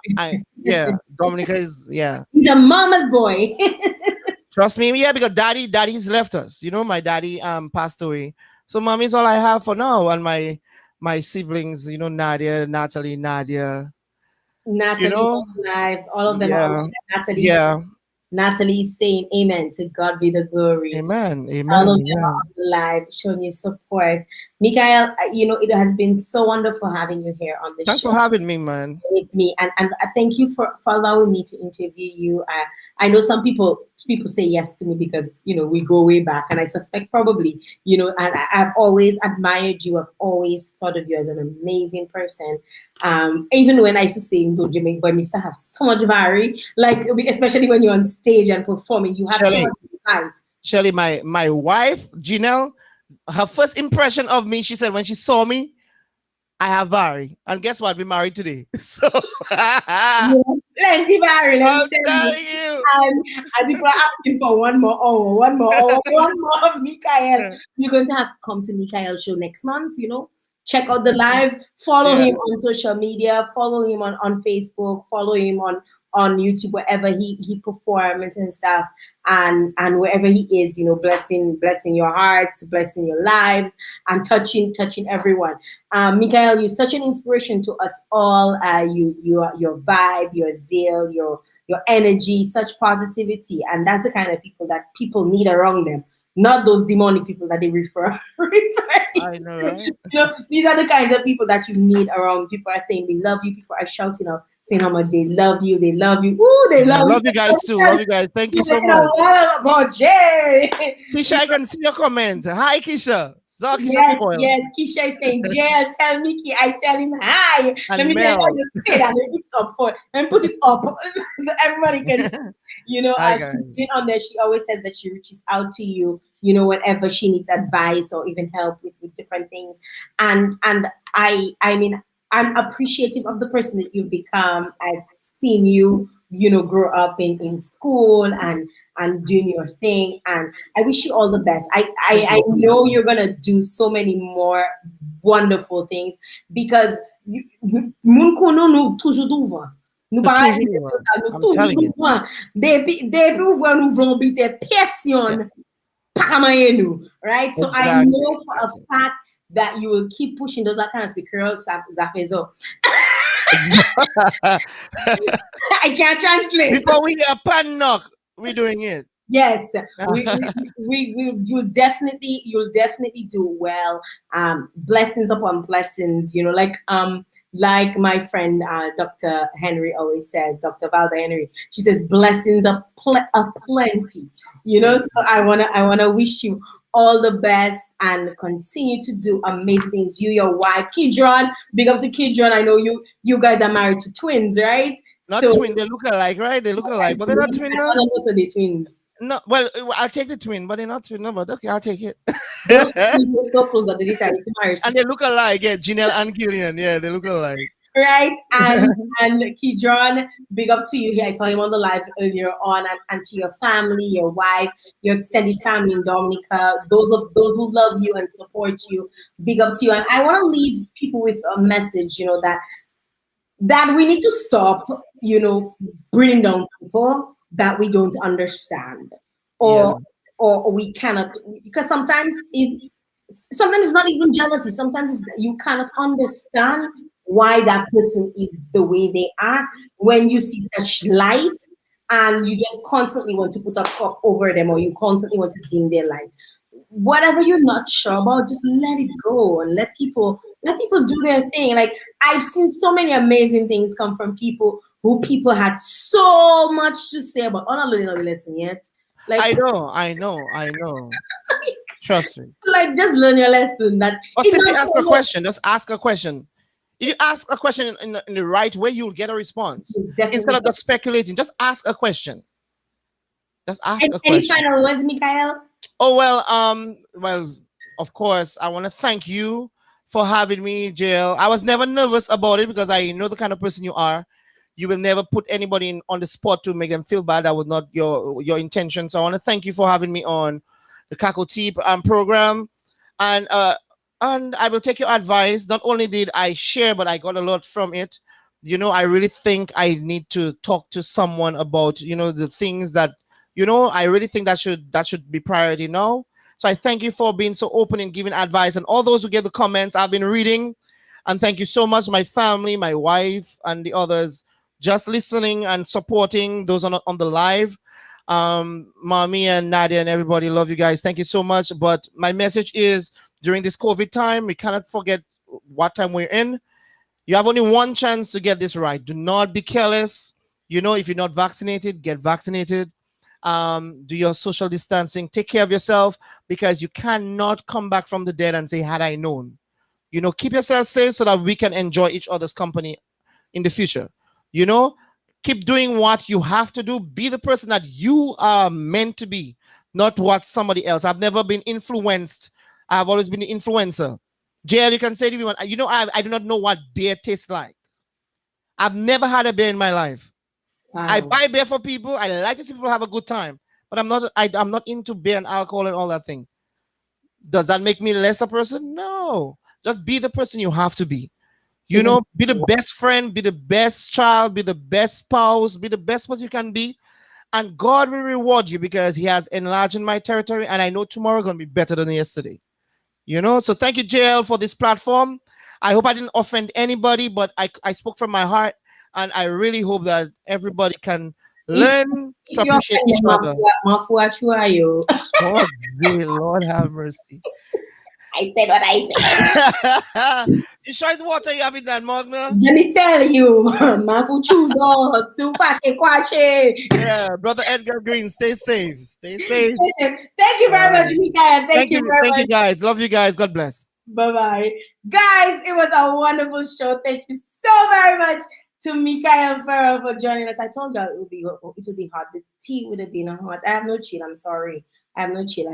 Dominica is
He's a mama's boy.
Trust me, because daddy's left us. My daddy passed away. So mommy is all I have for now, and my siblings, Nadia, Natalie, Nadia.
Natalie live, all of them are Natalie. Natalie's saying amen. To God be the glory.
Amen.
All of them are on the live, showing you support. Mickael, it has been so wonderful having you here on the show.
Thanks for having me, man.
With me. And I thank you for allowing me to interview you. I know some people say yes to me because, we go way back. And I suspect probably, and I've always admired you. I've always thought of you as an amazing person. Even when I used to say, Jamaica, but Mr. have so much vary, like, especially when you're on stage and performing, you have so much life.
Shirley, my wife, Janelle, her first impression of me, she said when she saw me, I have Vary. And guess what? We're married today. So
plenty Vary. Let me tell you. And people are asking for one more of Mickael. You're going to have to come to Mickael's show next month, Check out the live. Follow him on social media. Follow him on Facebook. Follow him on on YouTube, wherever he performs and stuff, and wherever he is, blessing your hearts, blessing your lives, and touching everyone. Mickael, you're such an inspiration to us all. Your vibe, your zeal, your energy, such positivity, and that's the kind of people that people need around them. Not those demonic people that they refer.
I know, right?
These are the kinds of people that you need around. People are saying they love you. People are shouting out, saying how much they love you. They love you. Ooh, they love you.
Love you guys too. Love you guys. Thank you so
Saying
much.
a lot about Jay.
Keisha, I can see your comment. Hi, Keisha. So Keisha
Yes,
spoiled.
yes. Keisha is saying, Jael, tell Mickey, I tell him hi.
And
Let me
Mel.
tell you, just say that. Let me stop for and put it up so everybody can see.
Hi,
She's
guys.
been on there. She always says that she reaches out to you, whenever she needs advice or even help with different things. And I mean, I'm appreciative of the person that you've become. I've seen you, grow up in school and doing your thing. And I wish you all the best. I know you're gonna do so many more wonderful things because moun konon nou toujou d'ouvran. Nou pa
Toujours,
nou
I'm
toujou
telling you.
d'ouvran. Depi ouvran nou vlon bite person pa kamaye nou. Right? So I
Exactly,
know for a fact that you will keep pushing those kind of speaker zafezo. I can't translate.
Before we get a pan knock, we're doing it.
Yes, you'll definitely do well. Blessings upon blessings, like my friend Dr. Henry always says, Dr. Valda Henry. She says blessings are plenty. So I wanna wish you all the best and continue to do amazing things. You, your wife, Kidron, big up to Kidron. I know you guys are married to twins, right?
Not twin, they look alike, right? They look alike, but they're not twin. No?
Also, they're twins.
No, well, I'll take the twin, but they're not twin. No, but okay, I'll take it.
Those twins are so close that they decided to marry.
And they look alike, yeah. Janelle and Killian, yeah, they look alike.
Right, and Kidron, big up to you here. I saw him on the live earlier on, and to your family, your wife, your extended family in Dominica, those who love you and support you, big up to you. And I want to leave people with a message, that we need to stop, bringing down people that we don't understand, or we cannot, because sometimes it's not even jealousy. Sometimes you cannot understand why that person is the way they are when you see such light and you just constantly want to put a cup over them, or you constantly want to dim their light. Whatever you're not sure about, just let it go and let people do their thing. Like, I've seen so many amazing things come from people who people had so much to say about. Oh, not learning the lesson yet. Like,
I know. Trust me.
Like, just learn your lesson. That
or simply ask a question. Just ask a question. If you ask a question in the right way, you'll get a response. Instead of just speculating, just ask a question. Just ask a question.
Any final words, Mickael?
Oh, well, of course, I want to thank you for having me, Jael. I was never nervous about it because I know the kind of person you are. You will never put anybody on the spot to make them feel bad. That was not your intention. So I want to thank you for having me on the Cacoa program. And I will take your advice. Not only did I share, but I got a lot from it. I really think I need to talk to someone about, the things that, I really think that should be priority now. So I thank you for being so open and giving advice, and all those who gave the comments I've been reading. And thank you so much, my family, my wife, and the others just listening and supporting those on the live. Mommy and Nadia and everybody, love you guys. Thank you so much. But my message is, during this COVID time, we cannot forget what time we're in. You have only one chance to get this right. Do not be careless. If you're not vaccinated, get vaccinated. Do your social distancing. Take care of yourself, because you cannot come back from the dead and say, had I known. Keep yourself safe so that we can enjoy each other's company in the future. Keep doing what you have to do. Be the person that you are meant to be, not what somebody else. I've never been influenced. I've always been an influencer. Jael, you can say to everyone, I do not know what beer tastes like. I've never had a beer in my life. Wow. I buy beer for people. I like to see people have a good time, but I'm not into beer and alcohol and all that thing. Does that make me less a person? No. Just be the person you have to be. You know, be the best friend, be the best child, be the best spouse, be the best person you can be. And God will reward you because He has enlarged my territory. And I know tomorrow going to be better than yesterday. You know, so thank you, Jael, for this platform. I hope I didn't offend anybody, but I spoke from my heart. And I really hope that everybody can learn to
you're
appreciate each other.
you.
God's will, Lord have mercy.
I said what I said.
You sure it's water you have in that mug, no?
Let me tell you, Mafu choose all super kwache.
Yeah, Brother Edgar Green, stay safe. Stay safe.
Thank you very much, Mickael. Thank you very
Thank
much.
you, guys. Love you guys. God bless.
Bye-bye. Guys, it was a wonderful show. Thank you so very much to Mickael Ferrol for joining us. I told you it would be hot. The tea would have been hot. I have no chill. I'm sorry. I have no chill.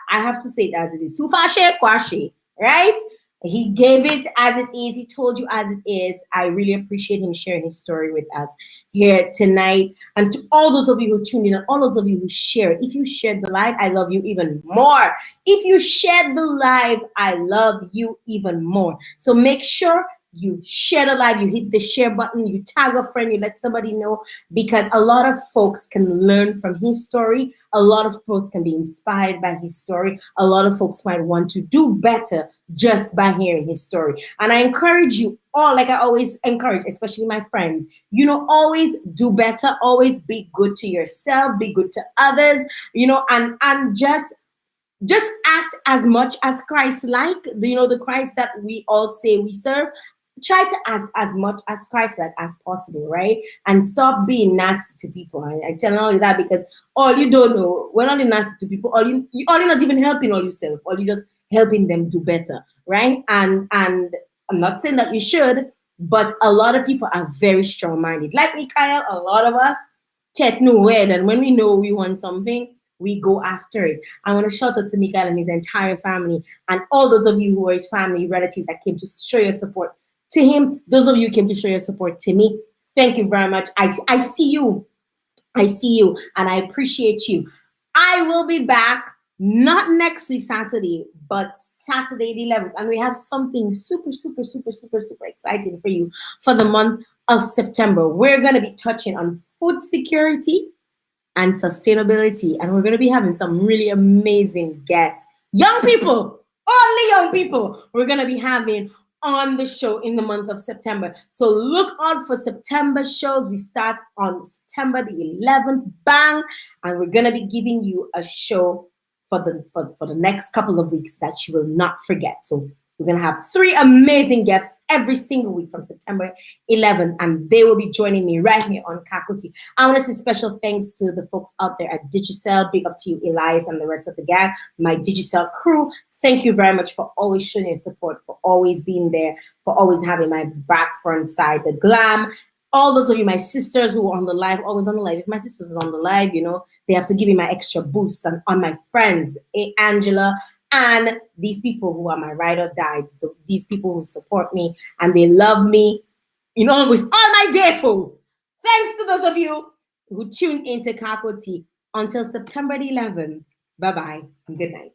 I have to say it as it is. Sufashe kwashi, right? He gave it as it is. He told you as it is. I really appreciate him sharing his story with us here tonight. And to all those of you who tuned in and all those of you who shared, if you shared the live, I love you even more. If you shared the live, I love you even more. So make sure you share the live, you hit the share button, you tag a friend, you let somebody know, because a lot of folks can learn from his story. A lot of folks can be inspired by his story. A lot of folks might want to do better just by hearing his story. And I encourage you all, like I always encourage, especially my friends, you know, always do better, always be good to yourself, be good to others, you know, and just act as much as Christ-like, you know, the Christ that we all say we serve. Try to act as much as Christ-like as possible, right? And stop being nasty to people. I tell you all that because all you don't know, when only nasty to people, all you're not even helping all yourself, all you just helping them do better, right? And I'm not saying that you should, but a lot of people are very strong-minded. Like Mickael, a lot of us take nowhere, and when we know we want something, we go after it. I want to shout out to Mickael and his entire family, and all those of you who are his family, relatives that came to show your support to him. Those of you who came to show your support to me, thank you very much. I see you. I see you, and I appreciate you. I will be back, not next week, Saturday, but Saturday the 11th. And we have something super, super, super, super, super exciting for you for the month of September. We're going to be touching on food security and sustainability. And we're going to be having some really amazing guests. Young people, only young people, we're going to be having on the show in the month of September. So look out for September shows. We start on September the 11th, bang, and we're going to be giving you a show for the next couple of weeks that you will not forget. So we're going to have 3 amazing guests every single week from September 11th, and they will be joining me right here on Cacoa. I want to say special thanks to the folks out there at Digicel. Big up to you, Elias, and the rest of the gang, my Digicel crew. Thank you very much for always showing your support, for always being there, for always having my back, front, side, the glam. All those of you, my sisters who are on the live, always on the live. If my sisters are on the live, you know, they have to give me my extra boost. And on my friends, Angela, and these people who are my ride or dies, these people who support me and they love me, you know, with all my day full. Thanks to those of you who tuned into Cacoa. Until September the 11th. Bye-bye and good night.